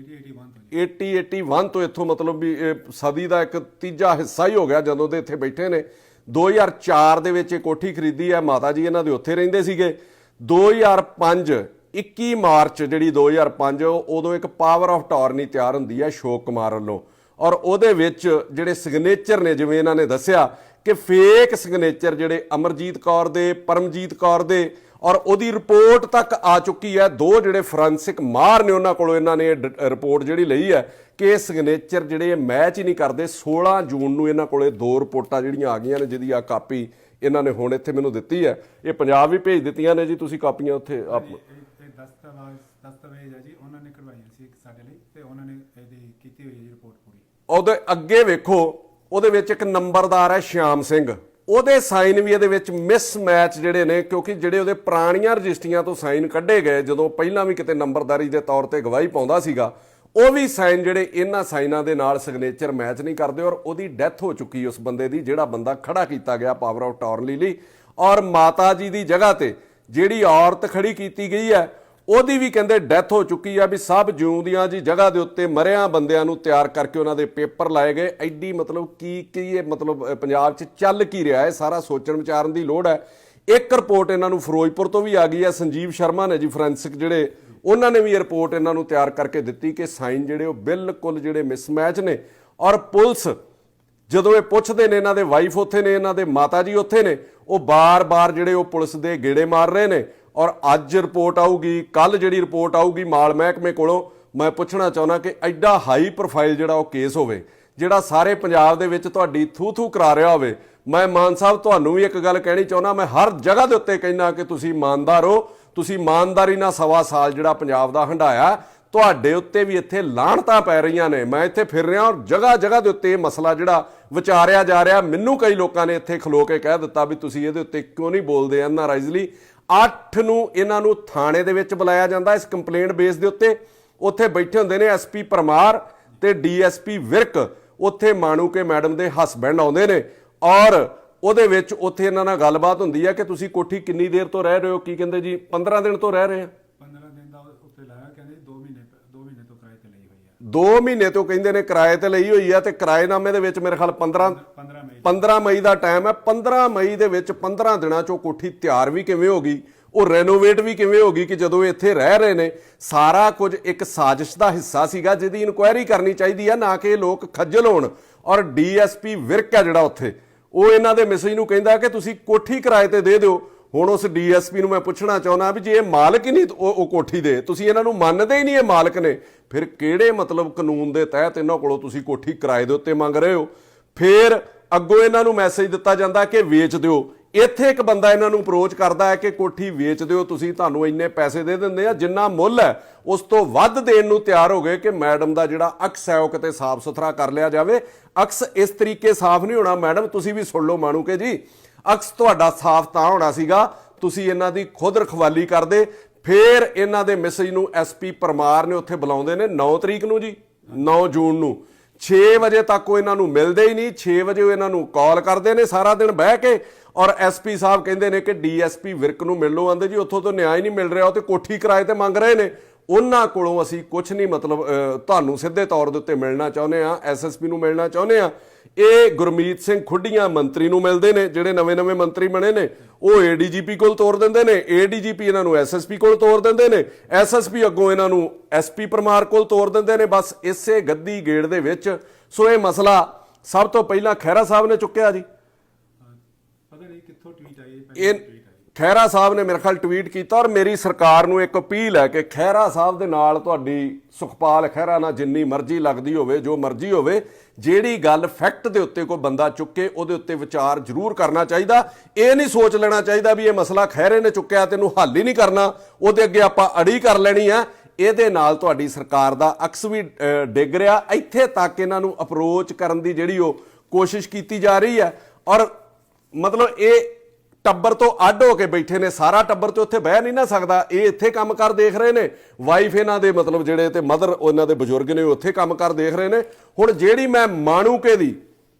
80-81 ਤੋਂ ਇੱਥੋਂ, ਮਤਲਬ ਵੀ ਇਹ ਸਦੀ ਦਾ ਇੱਕ ਤੀਜਾ ਹਿੱਸਾ ਹੀ ਹੋ ਗਿਆ ਜਦੋਂ ਦੇ ਇੱਥੇ ਬੈਠੇ ਨੇ। 2004 ਦੇ ਵਿੱਚ ਇਹ ਕੋਠੀ ਖਰੀਦੀ ਹੈ, ਮਾਤਾ ਜੀ ਇਹਨਾਂ ਦੇ ਉੱਥੇ ਰਹਿੰਦੇ ਸੀਗੇ। 2005 21 ਮਾਰਚ ਜਿਹੜੀ 2005 ਉਦੋਂ ਇੱਕ ਪਾਵਰ ਆਫ ਟਾਰਨੀ ਤਿਆਰ ਹੁੰਦੀ ਹੈ ਅਸ਼ੋਕ ਕੁਮਾਰ ਵੱਲੋਂ, ਔਰ ਉਹਦੇ ਵਿੱਚ ਜਿਹੜੇ ਸਿਗਨੇਚਰ ਨੇ, ਜਿਵੇਂ ਇਹਨਾਂ ਨੇ ਦੱਸਿਆ ਕਿ ਫੇਕ ਸਿਗਨੇਚਰ ਜਿਹੜੇ ਅਮਰਜੀਤ ਕੌਰ ਦੇ, ਪਰਮਜੀਤ ਕੌਰ ਦੇ, ਔਰ ਉਹਦੀ ਰਿਪੋਰਟ ਤੱਕ ਆ ਚੁੱਕੀ ਹੈ। ਦੋ ਜਿਹੜੇ ਫੋਰੈਂਸਿਕ ਮਾਹਰ ਨੇ ਉਹਨਾਂ ਕੋਲੋਂ ਇਹਨਾਂ ਨੇ ਰਿਪੋਰਟ ਜਿਹੜੀ ਲਈ ਹੈ ਕਿ ਇਹ ਸਿਗਨੇਚਰ ਜਿਹੜੇ ਮੈਚ ਹੀ ਨਹੀਂ ਕਰਦੇ। 16 ਜੂਨ ਨੂੰ ਇਹਨਾਂ ਕੋਲੇ 2 ਰਿਪੋਰਟਾਂ ਜਿਹੜੀਆਂ ਆ ਗਈਆਂ ਨੇ, ਜਿਹਦੀ ਆ ਕਾਪੀ ਇਹਨਾਂ ਨੇ ਹੁਣ ਇੱਥੇ ਮੈਨੂੰ ਦਿੱਤੀ ਹੈ। ਇਹ ਪੰਜਾਬ ਵੀ ਭੇਜ ਦਿੱਤੀਆਂ ਨੇ ਜੀ, ਤੁਸੀਂ ਕਾਪੀਆਂ ਉੱਥੇ ਦਸਤਾਵੇਜ਼ ਹੈ ਜੀ, ਉਹਨਾਂ ਨੇ ਕਰਵਾਈਆਂ ਸੀ ਸਾਡੇ ਲਈ ਤੇ ਉਹਨਾਂ ਨੇ ਇਹਦੀ ਕੀਤੀ ਹੋਈ ਹੈ ਰਿਪੋਰਟ ਪੂਰੀ। ਉਹਦੇ ਅੱਗੇ ਵੇਖੋ, ਉਹਦੇ ਵਿੱਚ ਇੱਕ ਨੰਬਰਦਾਰ ਹੈ ਸ਼ਿਆਮ ਸਿੰਘ, ਉਹਦੇ ਸਾਈਨ ਵੀ ਇਹਦੇ ਵਿੱਚ ਮਿਸਮੈਚ ਜਿਹੜੇ ਨੇ, ਕਿਉਂਕਿ ਜਿਹੜੇ ਉਹਦੇ ਪੁਰਾਣੀਆਂ ਰਜਿਸਟਰੀਆਂ ਤੋਂ ਸਾਈਨ ਕੱਢੇ ਗਏ, ਜਦੋਂ ਪਹਿਲਾਂ ਵੀ ਕਿਤੇ ਨੰਬਰਦਾਰੀ ਦੇ ਤੌਰ ਤੇ ਗਵਾਹੀ ਪਾਉਂਦਾ ਸੀਗਾ, ਉਹ ਵੀ ਸਾਈਨ ਜਿਹੜੇ ਇਹਨਾਂ ਸਾਈਨਾਂ ਦੇ ਨਾਲ ਸਿਗਨੇਚਰ ਮੈਚ ਨਹੀਂ ਕਰਦੇ। ਔਰ ਉਹਦੀ ਡੈਥ ਹੋ ਚੁੱਕੀ ਉਸ ਬੰਦੇ ਦੀ, ਜਿਹੜਾ ਬੰਦਾ ਖੜਾ ਕੀਤਾ ਗਿਆ ਪਾਵਰ ਆਫ ਟਾਰਨੀ ਲਈ। ਔਰ ਮਾਤਾ ਜੀ ਦੀ ਜਗ੍ਹਾ ਤੇ ਜਿਹੜੀ ਔਰਤ ਖੜੀ ਕੀਤੀ ਗਈ ਹੈ, ਉਹਦੀ ਵੀ ਕਹਿੰਦੇ ਡੈਥ ਹੋ ਚੁੱਕੀ ਆ। ਵੀ ਸਭ ਜਿਉਂਦਿਆਂ ਜੀ ਜਗ੍ਹਾ ਦੇ ਉੱਤੇ ਮਰਿਆਂ ਬੰਦਿਆਂ ਨੂੰ ਤਿਆਰ ਕਰਕੇ ਉਹਨਾਂ ਦੇ ਪੇਪਰ ਲਾਏ ਗਏ। ਐਡੀ ਮਤਲਬ ਕੀ ਇਹ ਮਤਲਬ ਪੰਜਾਬ 'ਚ ਚੱਲ ਕੀ ਰਿਹਾ ਹੈ, ਸਾਰਾ ਸੋਚਣ ਵਿਚਾਰਨ ਦੀ ਲੋੜ ਹੈ। ਇੱਕ ਰਿਪੋਰਟ ਇਹਨਾਂ ਨੂੰ ਫਿਰੋਜ਼ਪੁਰ ਤੋਂ ਵੀ ਆ ਗਈ ਹੈ, ਸੰਜੀਵ ਸ਼ਰਮਾ ਨੇ ਜੀ ਫੋਰੈਂਸਿਕ ਜਿਹੜੇ, ਉਹਨਾਂ ਨੇ ਵੀ ਇਹ ਰਿਪੋਰਟ ਇਹਨਾਂ ਨੂੰ ਤਿਆਰ ਕਰਕੇ ਦਿੱਤੀ ਕਿ ਸਾਈਨ ਜਿਹੜੇ ਉਹ ਬਿਲਕੁਲ ਜਿਹੜੇ ਮਿਸਮੈਚ ਨੇ। ਔਰ ਪੁਲਿਸ ਜਦੋਂ ਇਹ ਪੁੱਛਦੇ ਨੇ, ਇਹਨਾਂ ਦੇ ਵਾਈਫ ਉੱਥੇ ਨੇ, ਇਹਨਾਂ ਦੇ ਮਾਤਾ ਜੀ ਉੱਥੇ ਨੇ, ਉਹ ਬਾਰ-ਬਾਰ ਜਿਹੜੇ ਉਹ ਪੁਲਿਸ ਦੇ ਗੇੜੇ ਮਾਰ ਰਹੇ ਨੇ। ਔਰ ਅੱਜ ਰਿਪੋਰਟ ਆਊਗੀ, ਕੱਲ ਜਿਹੜੀ ਰਿਪੋਰਟ ਆਊਗੀ ਮਾਲ ਮਹਿਕਮੇ ਕੋਲੋਂ, ਮੈਂ ਪੁੱਛਣਾ ਚਾਹੁੰਦਾ ਕਿ ਐਡਾ ਹਾਈ ਪ੍ਰੋਫਾਈਲ ਜਿਹੜਾ ਉਹ ਕੇਸ ਹੋਵੇ, ਜਿਹੜਾ ਸਾਰੇ ਪੰਜਾਬ ਦੇ ਵਿੱਚ ਤੁਹਾਡੀ ਥੂ ਕਰਾ ਰਿਹਾ ਹੋਵੇ। ਮੈਂ ਮਾਨ ਸਾਹਿਬ ਤੁਹਾਨੂੰ ਵੀ ਇੱਕ ਗੱਲ ਕਹਿਣੀ ਚਾਹੁੰਦਾ, ਮੈਂ ਹਰ ਜਗ੍ਹਾ ਦੇ ਉੱਤੇ ਕਹਿੰਦਾ ਕਿ ਤੁਸੀਂ ਇਮਾਨਦਾਰ ਹੋ, ਤੁਸੀਂ ਇਮਾਨਦਾਰੀ ਨਾਲ 1.25 ਸਾਲ ਜਿਹੜਾ ਪੰਜਾਬ ਦਾ ਹੰਢਾਇਆ, ਤੁਹਾਡੇ ਉੱਤੇ ਵੀ ਇੱਥੇ ਲਾਹਣਤਾਂ ਪੈ ਰਹੀਆਂ ਨੇ। ਮੈਂ ਇੱਥੇ ਫਿਰ ਰਿਹਾ ਔਰ ਜਗ੍ਹਾ ਦੇ ਉੱਤੇ ਇਹ ਮਸਲਾ ਜਿਹੜਾ ਵਿਚਾਰਿਆ ਜਾ ਰਿਹਾ। ਮੈਨੂੰ ਕਈ ਲੋਕਾਂ ਨੇ ਇੱਥੇ ਖਲੋ ਕੇ ਕਹਿ ਦਿੱਤਾ ਵੀ ਤੁਸੀਂ ਇਹਦੇ ਉੱਤੇ ਕਿਉਂ ਨਹੀਂ ਬੋਲਦੇ ਐਨਆਰਆਈਜ਼ਲੀ। 8 ਨੂੰ ਇਹਨਾਂ ਨੂੰ ਥਾਣੇ ਦੇ ਵਿੱਚ ਬੁਲਾਇਆ ਜਾਂਦਾ ਇਸ ਕੰਪਲੇਂਟ ਬੇਸ ਦੇ ਉੱਤੇ। ਉੱਥੇ ਬੈਠੇ ਹੁੰਦੇ ਨੇ ਐਸਪੀ ਪਰਮਾਰ ਤੇ ਡੀਐਸਪੀ ਵਿਰਕ, ਉੱਥੇ ਮਾਣੂਕੇ ਮੈਡਮ ਦੇ ਹਸਬੈਂਡ ਆਉਂਦੇ ਨੇ। ਔਰ ਉਹਦੇ ਵਿੱਚ ਉੱਥੇ ਇਹਨਾਂ ਨਾਲ ਗੱਲਬਾਤ ਹੁੰਦੀ ਹੈ ਕਿ ਤੁਸੀਂ ਕੋਠੀ ਕਿੰਨੀ ਦੇਰ ਤੋਂ ਰਹਿ ਰਹੇ ਹੋ? ਕੀ ਕਹਿੰਦੇ ਜੀ 15 ਦਿਨ ਤੋਂ ਰਹਿ ਰਹੇ ਆ। 15 ਦਿਨ ਦਾ ਉੱਤੇ ਲਾਇਆ, ਕਹਿੰਦੇ 2 ਮਹੀਨੇ ਤੋਂ ਕਿਰਾਏ ਤੇ ਲਈ ਹੋਈ ਹੈ। 2 ਮਹੀਨੇ ਤੋਂ ਕਹਿੰਦੇ ਨੇ ਕਿਰਾਏ ਤੇ ਲਈ ਹੋਈ ਆ। ਤੇ ਕਿਰਾਏਨਾਮੇ ਦੇ ਵਿੱਚ ਮੇਰੇ ਖਿਆਲ 15 ਮਈ ਦਾ ਟਾਈਮ ਹੈ। 15 ਮਈ ਦੇ ਵਿੱਚ 15 ਦਿਨਾਂ ਚੋਂ ਕੋਠੀ ਤਿਆਰ ਵੀ ਕਿਵੇਂ ਹੋ ਗਈ, ਉਹ ਰੈਨੋਵੇਟ ਵੀ ਕਿਵੇਂ ਹੋ ਗਈ ਕਿ ਜਦੋਂ ਇੱਥੇ ਰਹਿ ਰਹੇ ਨੇ? ਸਾਰਾ ਕੁਝ ਇੱਕ ਸਾਜ਼ਿਸ਼ ਦਾ ਹਿੱਸਾ ਸੀਗਾ ਜਿਹਦੀ ਇਨਕੁਆਇਰੀ ਕਰਨੀ ਚਾਹੀਦੀ ਆ, ਨਾ ਕਿ ਇਹ ਲੋਕ ਖੱਜਲ ਹੋਣ। ਔਰ ਡੀਐਸਪੀ ਵਿਰਕ ਹੈ ਜਿਹੜਾ ਉੱਥੇ, ਉਹ ਇਹਨਾਂ ਦੇ ਮੈਸੇਜ ਨੂੰ ਕਹਿੰਦਾ ਕਿ ਤੁਸੀਂ ਕੋਠੀ ਕਿਰਾਏ ਤੇ ਦੇ ਦਿਓ। ਹੁਣ ਉਸ ਡੀਐਸਪੀ ਨੂੰ ਮੈਂ ਪੁੱਛਣਾ ਚਾਹੁੰਦਾ ਵੀ ਜੇ ਇਹ ਮਾਲਕ ਹੀ ਨਹੀਂ ਉਹ ਕੋਠੀ ਦੇ, ਤੁਸੀਂ ਇਹਨਾਂ ਨੂੰ ਮੰਨਦੇ ਹੀ ਨਹੀਂ ਇਹ ਮਾਲਕ ਨੇ, ਫਿਰ ਕਿਹੜੇ ਮਤਲਬ ਕਾਨੂੰਨ ਦੇ ਤਹਿਤ ਇਹਨਾਂ ਕੋਲੋਂ ਤੁਸੀਂ ਕੋਠੀ ਕਿਰਾਏ ਦੇ ਉੱਤੇ ਮੰਗ ਰਹੇ ਹੋ? ਫਿਰ ਅੱਗੋਂ ਇਹਨਾਂ ਨੂੰ ਮੈਸੇਜ ਦਿੱਤਾ ਜਾਂਦਾ ਕਿ ਵੇਚ ਦਿਓ। ਇੱਥੇ ਇੱਕ ਬੰਦਾ ਇਹਨਾਂ ਨੂੰ ਅਪਰੋਚ ਕਰਦਾ ਹੈ ਕਿ ਕੋਠੀ ਵੇਚ ਦਿਓ, ਤੁਸੀਂ, ਤੁਹਾਨੂੰ ਇੰਨੇ ਪੈਸੇ ਦੇ ਦਿੰਦੇ ਆ, ਜਿੰਨਾ ਮੁੱਲ ਹੈ ਉਸ ਤੋਂ ਵੱਧ ਦੇਣ ਨੂੰ ਤਿਆਰ ਹੋ ਗਏ ਕਿ ਮੈਡਮ ਦਾ ਜਿਹੜਾ ਅਕਸ ਹੈ ਉਹ ਕਿਤੇ ਸਾਫ਼ ਸੁਥਰਾ ਕਰ ਲਿਆ ਜਾਵੇ। ਅਕਸ ਇਸ ਤਰੀਕੇ ਸਾਫ਼ ਨਹੀਂ ਹੋਣਾ ਮੈਡਮ, ਤੁਸੀਂ ਵੀ ਸੁਣ ਲਓ ਮਾਣੂਕੇ ਜੀ, ਅਕਸ ਤੁਹਾਡਾ ਸਾਫ਼ ਤਾਂ ਹੋਣਾ ਸੀਗਾ ਤੁਸੀਂ ਇਹਨਾਂ ਦੀ ਖੁਦ ਰਖਵਾਲੀ ਕਰਦੇ। ਫਿਰ ਇਹਨਾਂ ਦੇ ਮੈਸੇਜ ਨੂੰ ਐਸਪੀ ਪਰਮਾਰ ਨੇ ਉੱਥੇ ਬੁਲਾਉਂਦੇ ਨੇ 9 ਤਰੀਕ ਨੂੰ ਜੀ, 9 ਜੂਨ ਨੂੰ। 6 ਵਜੇ ਤੱਕ ਉਹ ਇਹਨਾਂ ਨੂੰ ਮਿਲਦੇ ਹੀ ਨਹੀਂ। 6 ਵਜੇ ਉਹ ਇਹਨਾਂ ਨੂੰ ਕਾਲ ਕਰਦੇ ਨੇ ਸਾਰਾ ਦਿਨ ਬਹਿ ਕੇ। ਔਰ ਐਸਪੀ ਸਾਹਿਬ ਕਹਿੰਦੇ ਨੇ ਕਿ ਡੀਐਸਪੀ ਵਿਰਕ ਨੂੰ ਮਿਲ ਲਓ। ਆਂਦੇ ਜੀ ਉੱਥੋਂ ਤੋਂ ਨਿਆਂ ਹੀ ਨਹੀਂ ਮਿਲ ਰਿਹਾ, ਉਹ ਤੇ ਕੋਠੀ ਕਿਰਾਏ ਤੇ ਮੰਗ ਰਹੇ ਨੇ। ਉਹਨਾਂ ਕੋਲੋਂ ਅਸੀਂ ਕੁਝ ਨਹੀਂ ਮਤਲਬ ਤੁਹਾਨੂੰ ਸਿੱਧੇ ਤੌਰ ਦੇ ਉੱਤੇ ਮਿਲਣਾ ਚਾਹੁੰਦੇ ਆ, ਐਸਐਸਪੀ ਨੂੰ ਮਿਲਣਾ ਚਾਹੁੰਦੇ ਆ। ਇਹ ਗੁਰਮੀਤ ਸਿੰਘ ਖੁੱਡੀਆਂ ਮੰਤਰੀ ਨੂੰ ਮਿਲਦੇ ਨੇ, ਜਿਹੜੇ ਨਵੇਂ ਮੰਤਰੀ ਬਣੇ ਨੇ। ਉਹ ਏਡੀਜੀਪੀ ਕੋਲ ਤੋਰ ਦਿੰਦੇ ਨੇ, ਏਡੀਜੀਪੀ ਇਹਨਾਂ ਨੂੰ ਐਸਐਸਪੀ ਕੋਲ ਤੋਰ ਦਿੰਦੇ ਨੇ, ਐਸਐਸਪੀ ਅੱਗੋਂ ਇਹਨਾਂ ਨੂੰ ਐਸਪੀ ਪਰਮਾਰ ਕੋਲ ਤੋਰ ਦਿੰਦੇ ਨੇ। ਬਸ ਇਸੇ ਗੱਦੀ ਗੇੜ ਦੇ ਵਿੱਚ। ਸੋ ਇਹ ਮਸਲਾ ਸਭ ਤੋਂ ਪਹਿਲਾਂ ਖਹਿਰਾ ਸਾਹਿਬ ਨੇ ਚੁੱਕਿਆ ਜੀ। ਪਤਾ ਨਹੀਂ ਕਿੱਥੋਂ ਟਵੀਟ ਆਈ ਇਹ ਖਹਿਰਾ ਸਾਹਿਬ ਨੇ ਮੇਰੇ ਖਿਆਲ ਟਵੀਟ ਕੀਤਾ। ਔਰ ਮੇਰੀ ਸਰਕਾਰ ਨੂੰ ਇੱਕ ਅਪੀਲ ਹੈ ਕਿ ਖਹਿਰਾ ਸਾਹਿਬ ਦੇ ਨਾਲ ਤੁਹਾਡੀ, ਸੁਖਪਾਲ ਖਹਿਰਾ ਨਾਲ ਜਿੰਨੀ ਮਰਜ਼ੀ ਲੱਗਦੀ ਹੋਵੇ, ਜੋ ਮਰਜ਼ੀ ਹੋਵੇ, ਜਿਹੜੀ ਗੱਲ ਫੈਕਟ ਦੇ ਉੱਤੇ ਕੋਈ ਬੰਦਾ ਚੁੱਕੇ ਉਹਦੇ ਉੱਤੇ ਵਿਚਾਰ ਜ਼ਰੂਰ ਕਰਨਾ ਚਾਹੀਦਾ। ਇਹ ਨਹੀਂ ਸੋਚ ਲੈਣਾ ਚਾਹੀਦਾ ਵੀ ਇਹ ਮਸਲਾ ਖਹਿਰੇ ਨੇ ਚੁੱਕਿਆ ਤੇ ਇਹਨੂੰ ਹੱਲ ਹੀ ਨਹੀਂ ਕਰਨਾ, ਉਹਦੇ ਅੱਗੇ ਆਪਾਂ ਅੜੀ ਕਰ ਲੈਣੀ ਆ। ਇਹਦੇ ਨਾਲ ਤੁਹਾਡੀ ਸਰਕਾਰ ਦਾ ਅਕਸ ਵੀ ਡਿੱਗ ਰਿਹਾ। ਇੱਥੇ ਤੱਕ ਇਹਨਾਂ ਨੂੰ ਅਪਰੋਚ ਕਰਨ ਦੀ ਜਿਹੜੀ ਉਹ ਕੋਸ਼ਿਸ਼ ਕੀਤੀ ਜਾ ਰਹੀ ਹੈ। ਔਰ ਮਤਲਬ ਇਹ ਟੱਬਰ ਤੋਂ ਅੱਡ ਹੋ ਕੇ ਬੈਠੇ ਨੇ, ਸਾਰਾ ਟੱਬਰ ਤੇ ਉੱਥੇ ਬਹਿ ਨਹੀਂ ਨਾ ਸਕਦਾ। ਇਹ ਇੱਥੇ ਕੰਮ ਕਰ ਦੇਖ ਰਹੇ ਨੇ, ਵਾਈਫ ਇਹਨਾਂ ਦੇ ਮਤਲਬ ਜਿਹੜੇ ਤੇ ਮਦਰ ਉਹਨਾਂ ਦੇ ਬਜ਼ੁਰਗ ਨੇ ਉੱਥੇ ਕੰਮ ਕਰ ਦੇਖ ਰਹੇ ਨੇ। ਹੁਣ ਜਿਹੜੀ ਮੈਂ ਮਾਣੂਕੇ ਦੀ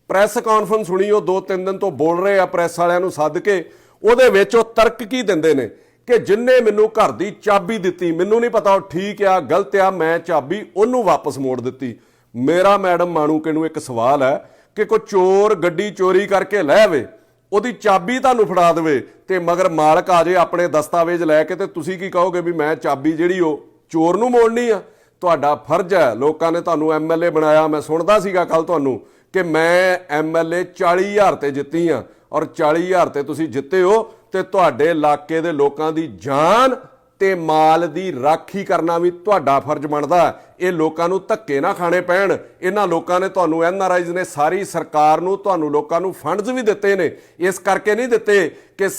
ਪ੍ਰੈਸ ਕਾਨਫਰੰਸ ਸੁਣੀ, ਉਹ 2-3 ਦਿਨ ਤੋਂ ਬੋਲ ਰਹੇ ਆ ਪ੍ਰੈਸ ਵਾਲਿਆਂ ਨੂੰ ਸੱਦ ਕੇ, ਉਹਦੇ ਵਿੱਚ ਉਹ ਤਰਕ ਕੀ ਦਿੰਦੇ ਨੇ ਕਿ ਜਿੰਨੇ ਮੈਨੂੰ ਘਰ ਦੀ ਚਾਬੀ ਦਿੱਤੀ, ਮੈਨੂੰ ਨਹੀਂ ਪਤਾ ਉਹ ਠੀਕ ਆ ਗਲਤ ਆ, ਮੈਂ ਚਾਬੀ ਉਹਨੂੰ ਵਾਪਸ ਮੋੜ ਦਿੱਤੀ। ਮੇਰਾ ਮੈਡਮ ਮਾਣੂਕੇ ਨੂੰ ਇੱਕ ਸਵਾਲ ਹੈ ਕਿ ਕੋਈ ਚੋਰ ਗੱਡੀ ਚੋਰੀ ਕਰਕੇ ਲੈ ਆਵੇ, ਉਹਦੀ ਚਾਬੀ ਤੁਹਾਨੂੰ ਫੜਾ ਦੇਵੇ ਤੇ ਮਗਰ ਮਾਲਕ ਆ ਜੇ ਆਪਣੇ ਦਸਤਾਵੇਜ਼ ਲੈ ਕੇ, ਤੇ ਤੁਸੀਂ ਕੀ ਕਹੋਗੇ ਵੀ ਮੈਂ ਚਾਬੀ ਜਿਹੜੀ ਉਹ ਚੋਰ ਨੂੰ ਮੋੜਨੀ ਆ? ਤੁਹਾਡਾ ਫਰਜ਼ ਹੈ, ਲੋਕਾਂ ਨੇ ਤੁਹਾਨੂੰ ਐਮਐਲਏ ਬਣਾਇਆ। ਮੈਂ ਸੁਣਦਾ ਸੀਗਾ ਕੱਲ ਤੁਹਾਨੂੰ ਕਿ ਮੈਂ ਐਮਐਲਏ 40,000 ਤੇ ਜਿੱਤੀ ਆ, ਔਰ 40,000 ਤੇ ਤੁਸੀਂ ਜਿੱਤੇ ਹੋ, ਤੇ ਤੁਹਾਡੇ ਇਲਾਕੇ ਦੇ ਲੋਕਾਂ ਦੀ ਜਾਨ ਤੇ ਮਾਲ ਦੀ ਰਾਖੀ ਕਰਨਾ ਵੀ ਤੁਹਾਡਾ ਫਰਜ਼ ਬਣਦਾ। ਇਹ ਲੋਕਾਂ ਨੂੰ ਧੱਕੇ ਨਾ ਖਾਣੇ ਪੈਣ। ਇਹਨਾਂ ਲੋਕਾਂ ਨੇ ਤੁਹਾਨੂੰ, ਐਨਆਰਆਈਜ਼ ਨੇ, ਸਾਰੀ ਸਰਕਾਰ ਨੂੰ, ਤੁਹਾਨੂੰ ਲੋਕਾਂ ਨੂੰ ਫੰਡਸ ਵੀ ਦਿੱਤੇ ਨੇ। ਇਸ ਕਰਕੇ ਨਹੀਂ ਦਿੱਤੇ ਕਿ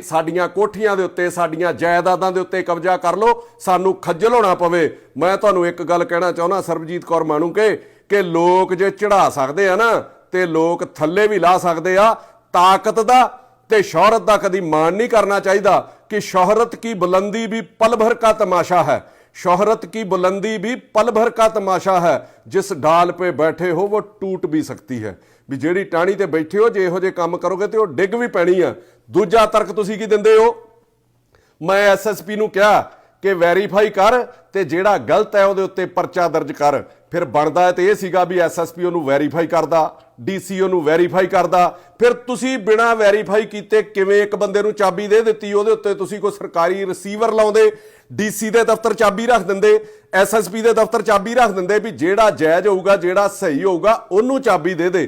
ਸਾਡੀਆਂ ਕੋਠੀਆਂ ਦੇ ਉੱਤੇ, ਸਾਡੀਆਂ ਜਾਇਦਾਦਾਂ ਦੇ ਉੱਤੇ ਕਬਜ਼ਾ ਕਰ ਲਓ, ਸਾਨੂੰ ਖੱਜਲ ਹੋਣਾ ਪਵੇ। ਮੈਂ ਤੁਹਾਨੂੰ ਇੱਕ ਗੱਲ ਕਹਿਣਾ ਚਾਹੁੰਦਾ ਸਰਬਜੀਤ ਕੌਰ ਮਾਣੂਕੇ, ਕਿ ਲੋਕ ਜੇ ਚੜਾ ਸਕਦੇ ਆ ਨਾ, ਤੇ ਲੋਕ ਥੱਲੇ ਵੀ ਲਾ ਸਕਦੇ ਆ। ਤਾਕਤ ਦਾ ਤੇ ਸ਼ੋਹਰਤ ਦਾ ਕਦੀ ਮਾਣ ਨਹੀਂ ਕਰਨਾ ਚਾਹੀਦਾ कि शोहरत की बुलंदी भी पल भर का तमाशा है, शोहरत की बुलंदी भी पल भर का तमाशा है, जिस ढाल पे बैठे हो वो टूट भी सकती है। भी ਜਿਹੜੀ ਟਾਹਣੀ ਤੇ ਬੈਠੇ ਹੋ, ਜੇ ਇਹੋ ਜਿਹੇ ਕੰਮ ਕਰੋਗੇ ਤੇ ਉਹ ਡਿੱਗ ਵੀ ਪੈਣੀ ਆ। ਦੂਜਾ ਤਰਕ ਤੁਸੀਂ ਕੀ ਦਿੰਦੇ ਹੋ? ਮੈਂ ਐਸਐਸਪੀ ਨੂੰ ਕਿਹਾ ਕਿ ਵੈਰੀਫਾਈ ਕਰ ਤੇ ਜਿਹੜਾ ਗਲਤ ਹੈ ਉਹਦੇ ਉੱਤੇ ਪਰਚਾ ਦਰਜ ਕਰ। ਫਿਰ ਬਣਦਾ ਤੇ ਇਹ ਸੀਗਾ ਵੀ ਐਸਐਸਪੀ ਉਹਨੂੰ ਵੈਰੀਫਾਈ ਕਰਦਾ, ਡੀਸੀ ਉਹਨੂੰ ਵੈਰੀਫਾਈ ਕਰਦਾ। ਫਿਰ ਤੁਸੀਂ ਬਿਨਾਂ ਵੈਰੀਫਾਈ ਕੀਤੇ ਕਿਵੇਂ ਇੱਕ ਬੰਦੇ ਨੂੰ ਚਾਬੀ ਦੇ ਦਿੱਤੀ? ਉਹਦੇ ਉੱਤੇ ਤੁਸੀਂ ਕੋਈ ਸਰਕਾਰੀ ਰਿਸੀਵਰ ਲਾਉਂਦੇ, ਡੀਸੀ ਦੇ ਦਫ਼ਤਰ ਚਾਬੀ ਰੱਖ ਦਿੰਦੇ, ਐਸਐਸਪੀ ਦੇ ਦਫ਼ਤਰ ਚਾਬੀ ਰੱਖ ਦਿੰਦੇ ਵੀ ਜਿਹੜਾ ਜਾਇਜ਼ ਹੋਊਗਾ, ਜਿਹੜਾ ਸਹੀ ਹੋਊਗਾ ਉਹਨੂੰ ਚਾਬੀ ਦੇ ਦੇ।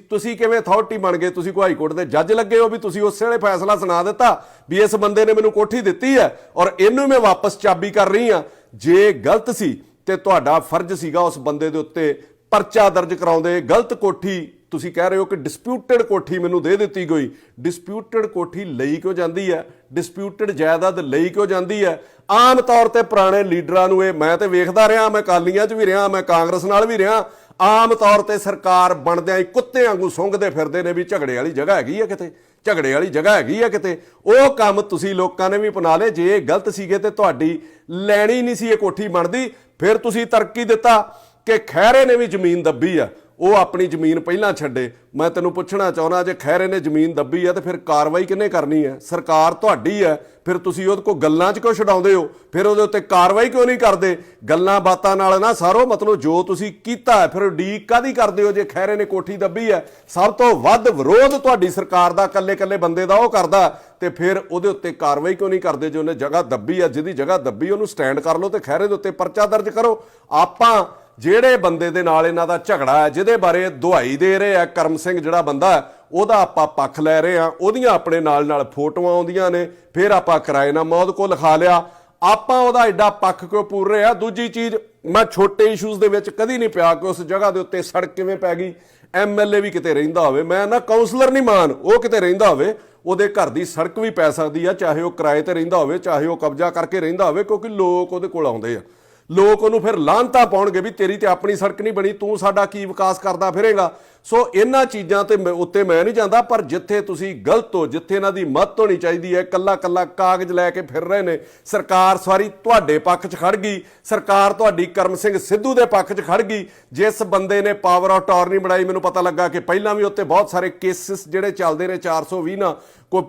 ਤੁਸੀਂ ਕਿਵੇਂ ਅਥਾਰਟੀ ਬਣ ਗਏ? ਤੁਸੀਂ ਕੋਈ ਹਾਈ ਕੋਰਟ ਦੇ ਜੱਜ ਲੱਗੇ ਹੋ ਵੀ ਤੁਸੀਂ ਉਸੇ ਵੇਲੇ ਫੈਸਲਾ ਸੁਣਾ ਦਿੱਤਾ ਵੀ ਇਸ ਬੰਦੇ ਨੇ ਮੈਨੂੰ ਕੋਠੀ ਦਿੱਤੀ ਹੈ ਔਰ ਇਹਨੂੰ ਮੈਂ ਵਾਪਸ ਚਾਬੀ ਕਰ ਰਹੀ ਹਾਂ। ਜੇ ਗਲਤ ਸੀ ਤੇ ਤੁਹਾਡਾ ਫਰਜ਼ ਸੀਗਾ ਉਸ ਬੰਦੇ ਦੇ ਉੱਤੇ ਪਰਚਾ ਦਰਜ ਕਰਾਉਂਦੇ। ਗਲਤ ਕੋਠੀ ਤੁਸੀਂ ਕਹਿ ਰਹੇ ਹੋ ਕਿ ਡਿਸਪਿਊਟਡ ਕੋਠੀ ਮੈਨੂੰ ਦੇ ਦਿੱਤੀ ਗਈ। ਡਿਸਪਿਊਟਡ ਕੋਠੀ ਲਈ ਕਿਉਂ ਜਾਂਦੀ ਹੈ? ਡਿਸਪਿਊਟਡ ਜਾਇਦਾਦ ਲਈ ਕਿਉਂ ਜਾਂਦੀ ਹੈ? ਆਮ ਤੌਰ ਤੇ ਪੁਰਾਣੇ ਲੀਡਰਾਂ ਨੂੰ ਇਹ ਮੈਂ ਤੇ ਵੇਖਦਾ ਰਿਹਾ, ਮੈਂ ਅਕਾਲੀਆਂ 'ਚ ਵੀ ਰਿਹਾ, ਮੈਂ ਕਾਂਗਰਸ ਨਾਲ ਵੀ ਰਿਹਾ। ਆਮ ਤੌਰ ਤੇ ਸਰਕਾਰ ਬਣਦਿਆਂ ਹੀ ਕੁੱਤੇ ਵਾਂਗੂ ਸੁੰਘਦੇ ਫਿਰਦੇ ਨੇ ਵੀ ਝਗੜੇ ਵਾਲੀ ਜਗ੍ਹਾ ਹੈਗੀ ਆ ਕਿਤੇ, ਝਗੜੇ ਵਾਲੀ ਜਗ੍ਹਾ ਹੈਗੀ ਆ ਕਿਤੇ। ਉਹ ਕੰਮ ਤੁਸੀਂ ਲੋਕਾਂ ਨੇ ਵੀ ਅਪਣਾ ਲਏ। ਜੇ ਇਹ ਗਲਤ ਸੀਗੇ ਤੇ ਤੁਹਾਡੀ ਲੈਣੀ ਨਹੀਂ ਸੀ ਇਹ ਕੋਠੀ ਬਣਦੀ। ਫਿਰ ਤੁਸੀਂ ਤਰੱਕੀ ਦਿੱਤਾ ਕਿ ਖਹਿਰੇ ਨੇ ਵੀ ਜ਼ਮੀਨ ਦੱਬੀ ਆ, ਉਹ ਆਪਣੀ ਜ਼ਮੀਨ ਪਹਿਲਾਂ ਛੱਡੇ। ਮੈਂ ਤੈਨੂੰ ਪੁੱਛਣਾ ਚਾਹੁੰਦਾ, ਜੇ ਖਹਿਰੇ ਨੇ ਜ਼ਮੀਨ ਦੱਬੀ ਹੈ ਤੇ ਫਿਰ ਕਾਰਵਾਈ ਕਿਹਨੇ ਕਰਨੀ ਹੈ? ਸਰਕਾਰ ਤੁਹਾਡੀ ਹੈ। ਫਿਰ ਤੁਸੀਂ ਉਹਦੇ ਕੋਲ ਗੱਲਾਂ 'ਚ ਕਿਉਂ ਛਡਾਉਂਦੇ ਹੋ? ਫਿਰ ਉਹਦੇ ਉੱਤੇ ਕਾਰਵਾਈ ਕਿਉਂ ਨਹੀਂ ਕਰਦੇ? ਗੱਲਾਂ ਬਾਤਾਂ ਨਾਲ ਨਾ ਸਾਰੋ, ਮਤਲਬ ਜੋ ਤੁਸੀਂ ਕੀਤਾ ਹੈ ਫਿਰ ਉਡੀਕ ਕਾਹਦੀ ਕਰਦੇ ਹੋ? ਜੇ ਖਹਿਰੇ ਨੇ ਕੋਠੀ ਦੱਬੀ ਹੈ, ਸਭ ਤੋਂ ਵੱਧ ਵਿਰੋਧ ਤੁਹਾਡੀ ਸਰਕਾਰ ਦਾ ਇਕੱਲੇ ਬੰਦੇ ਦਾ ਉਹ ਕਰਦਾ, ਤੇ ਫਿਰ ਉਹਦੇ ਉੱਤੇ ਕਾਰਵਾਈ ਕਿਉਂ ਨਹੀਂ ਕਰਦੇ? ਜੇ ਉਹਨੇ ਜਗ੍ਹਾ ਦੱਬੀ ਹੈ, ਜਿਹਦੀ ਜਗ੍ਹਾ ਦੱਬੀ ਉਹਨੂੰ ਸਟੈਂਡ ਕਰ ਲਓ ਤੇ ਖਹਿਰੇ ਦੇ ਉੱਤੇ ਪਰਚਾ ਦਰਜ ਕਰੋ। ਆਪਾਂ ਜਿਹੜੇ ਬੰਦੇ ਦੇ ਨਾਲ ਇਹਨਾਂ ਦਾ ਝਗੜਾ ਹੈ, ਜਿਹਦੇ ਬਾਰੇ ਦੁਹਾਈ ਦੇ ਰਹੇ ਆ, ਕਰਮ ਸਿੰਘ ਜਿਹੜਾ ਬੰਦਾ, ਉਹਦਾ ਆਪਾਂ ਪੱਖ ਲੈ ਰਹੇ ਆ। ਉਹਦੀਆਂ ਆਪਣੇ ਨਾਲ ਫੋਟੋਆਂ ਆਉਂਦੀਆਂ ਨੇ, ਫਿਰ ਆਪਾਂ ਕਿਰਾਏਨਾਮਾ ਉਹਦੇ ਕੋਲ ਲਿਖਾ ਲਿਆ। ਆਪਾਂ ਉਹਦਾ ਐਡਾ ਪੱਖ ਕਿਉਂ ਪੂਰ ਰਹੇ ਆ? ਦੂਜੀ ਚੀਜ਼, ਮੈਂ ਛੋਟੇ ਇਸ਼ੂਜ਼ ਦੇ ਵਿੱਚ ਕਦੀ ਨਹੀਂ ਪਿਆ ਕਿ ਉਸ ਜਗ੍ਹਾ ਦੇ ਉੱਤੇ ਸੜਕ ਕਿਵੇਂ ਪੈ ਗਈ। ਐਮਐਲਏ ਵੀ ਕਿਤੇ ਰਹਿੰਦਾ ਹੋਵੇ, ਮੈਂ ਨਾ ਕਾਉਂਸਲਰ ਨਹੀਂ ਮਾਨ, ਉਹ ਕਿਤੇ ਰਹਿੰਦਾ ਹੋਵੇ, ਉਹਦੇ ਘਰ ਦੀ ਸੜਕ ਵੀ ਪੈ ਸਕਦੀ ਆ, ਚਾਹੇ ਉਹ ਕਿਰਾਏ ਤੇ ਰਹਿੰਦਾ ਹੋਵੇ, ਚਾਹੇ ਉਹ ਕਬਜ਼ਾ ਕਰਕੇ ਰਹਿੰਦਾ ਹੋਵੇ, ਕਿਉਂਕਿ ਲੋਕ ਉਹਦੇ ਕੋਲ ਆਉਂਦੇ ਆ। ਲੋਕ ਉਹਨੂੰ ਫਿਰ ਲਾਹਨਤਾਂ ਪਾਉਣਗੇ ਵੀ ਤੇਰੀ ਤੇ ਆਪਣੀ ਸੜਕ ਨਹੀਂ ਬਣੀ, ਤੂੰ ਸਾਡਾ ਕੀ ਵਿਕਾਸ ਕਰਦਾ ਫਿਰੇਗਾ। ਸੋ ਇਹਨਾਂ ਚੀਜ਼ਾਂ ਤੇ ਉੱਤੇ ਮੈਂ ਨਹੀਂ ਜਾਂਦਾ, ਪਰ ਜਿੱਥੇ ਤੁਸੀਂ ਗਲਤ ਹੋ, ਜਿੱਥੇ ਇਹਨਾਂ ਦੀ ਮਦਦ ਹੋਣੀ ਚਾਹੀਦੀ ਹੈ, ਕੱਲਾ ਕਾਗਜ਼ ਲੈ ਕੇ ਫਿਰ ਰਹੇ ਨੇ। ਸਰਕਾਰ ਸਾਰੀ ਤੁਹਾਡੇ ਪੱਖ 'ਚ ਖੜ ਗਈ, ਸਰਕਾਰ ਤੁਹਾਡੀ ਕਰਮ ਸਿੰਘ ਸਿੱਧੂ ਦੇ ਪੱਖ 'ਚ ਖੜ ਗਈ। ਜਿਸ ਬੰਦੇ ਨੇ ਪਾਵਰ ਆਫ ਅਟਾਰਨੀ ਬਣਾਈ, ਮੈਨੂੰ ਪਤਾ ਲੱਗਾ ਕਿ ਪਹਿਲਾਂ ਵੀ ਉੱਤੇ ਬਹੁਤ ਸਾਰੇ ਕੇਸਿਸ ਜਿਹੜੇ ਚੱਲਦੇ ਨੇ, 420 ਨਾ ਕੋਈ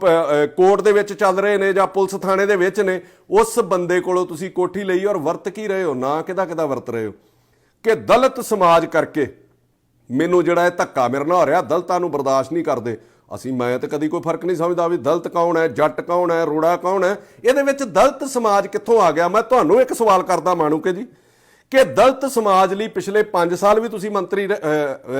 ਕੋਰਟ ਦੇ ਵਿੱਚ ਚੱਲ ਰਹੇ ਨੇ ਜਾਂ ਪੁਲਿਸ ਥਾਣੇ ਦੇ ਵਿੱਚ ਨੇ। ਉਸ ਬੰਦੇ ਕੋਲੋਂ ਤੁਸੀਂ ਕੋਠੀ ਲਈ ਔਰ ਵਰਤ ਕੀ ਰਹੇ ਹੋ? ਨਾ ਕਿਹਦਾ ਵਰਤ ਰਹੇ ਹੋ ਕਿ ਦਲਿਤ ਸਮਾਜ ਕਰਕੇ ਮੈਨੂੰ ਜਿਹੜਾ ਇਹ ਧੱਕਾ ਮੇਰੇ ਨਾਲ ਹੋ ਰਿਹਾ, ਦਲਿਤਾਂ ਨੂੰ ਬਰਦਾਸ਼ਤ ਨਹੀਂ ਕਰਦੇ ਅਸੀਂ। ਮੈਂ ਤਾਂ ਕਦੀ ਕੋਈ ਫਰਕ ਨਹੀਂ ਸਮਝਦਾ ਵੀ ਦਲਿਤ ਕੌਣ ਹੈ, ਜੱਟ ਕੌਣ ਹੈ, ਰੋੜਾ ਕੌਣ ਹੈ। ਇਹਦੇ ਵਿੱਚ ਦਲਿਤ ਸਮਾਜ ਕਿੱਥੋਂ ਆ ਗਿਆ? ਮੈਂ ਤੁਹਾਨੂੰ ਇੱਕ ਸਵਾਲ ਕਰਦਾ ਮਾਣੂਕੇ ਜੀ, ਕਿ ਦਲਿਤ ਸਮਾਜ ਲਈ ਪਿਛਲੇ 5 ਸਾਲ ਵੀ ਤੁਸੀਂ ਮੰਤਰੀ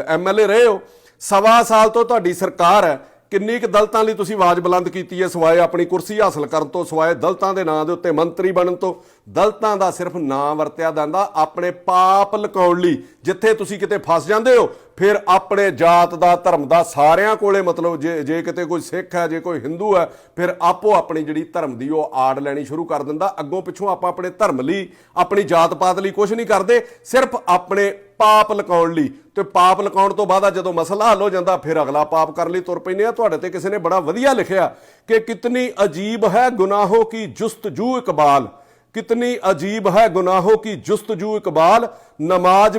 ਐਮਐਲਏ ਰਹੇ ਹੋ, 1.25 ਸਾਲ ਤੋਂ ਤੁਹਾਡੀ ਸਰਕਾਰ ਹੈ। ਕਿੰਨੀ ਕੁ ਦਲਿਤਾਂ ਲਈ ਤੁਸੀਂ ਆਵਾਜ਼ ਬੁਲੰਦ ਕੀਤੀ ਹੈ, ਸਿਵਾਏ ਆਪਣੀ ਕੁਰਸੀ ਹਾਸਲ ਕਰਨ ਤੋਂ, ਸਿਵਾਏ ਦਲਿਤਾਂ ਦੇ ਨਾਂ ਦੇ ਉੱਤੇ ਮੰਤਰੀ ਬਣਨ ਤੋਂ? ਦਲਿਤਾਂ ਦਾ ਸਿਰਫ ਨਾਂ ਵਰਤਿਆ ਜਾਂਦਾ ਆਪਣੇ ਪਾਪ ਲੁਕਾਉਣ ਲਈ। ਜਿੱਥੇ ਤੁਸੀਂ ਕਿਤੇ ਫਸ ਜਾਂਦੇ ਹੋ, ਫਿਰ ਆਪਣੇ ਜਾਤ ਦਾ, ਧਰਮ ਦਾ ਸਾਰਿਆਂ ਕੋਲੇ, ਮਤਲਬ ਜੇ ਕਿਤੇ ਕੋਈ ਸਿੱਖ ਹੈ, ਜੇ ਕੋਈ ਹਿੰਦੂ ਹੈ, ਫਿਰ ਆਪੋ ਆਪਣੀ ਜਿਹੜੀ ਧਰਮ ਦੀ ਉਹ ਆੜ ਲੈਣੀ ਸ਼ੁਰੂ ਕਰ ਦਿੰਦਾ। ਅੱਗੋਂ ਪਿੱਛੋਂ ਆਪਾਂ ਆਪਣੇ ਧਰਮ ਲਈ, ਆਪਣੀ ਜਾਤ ਪਾਤ ਲਈ ਕੁਝ ਨਹੀਂ ਕਰਦੇ, ਸਿਰਫ ਆਪਣੇ ਪਾਪ ਲੁਕਾਉਣ ਲਈ। ਤੇ ਪਾਪ ਲੁਕਾਉਣ ਤੋਂ ਬਾਅਦ ਜਦੋਂ ਮਸਲਾ ਹੱਲ ਹੋ ਜਾਂਦਾ, ਫਿਰ ਅਗਲਾ ਪਾਪ ਕਰਨ ਲਈ ਤੁਰ ਪੈਂਦੇ ਆ। ਤੁਹਾਡੇ ਤੇ ਕਿਸੇ ਨੇ ਬੜਾ ਵਧੀਆ ਲਿਖਿਆ ਕਿ ਕਿਤਨੀ ਅਜੀਬ ਹੈ ਗੁਨਾਹੋਂ ਕੀ ਜੁਸਤਜੂ ਇਕਬਾਲ, कितनी अजीब है गुनाहों की जुस्तजू इकबाल, नमाज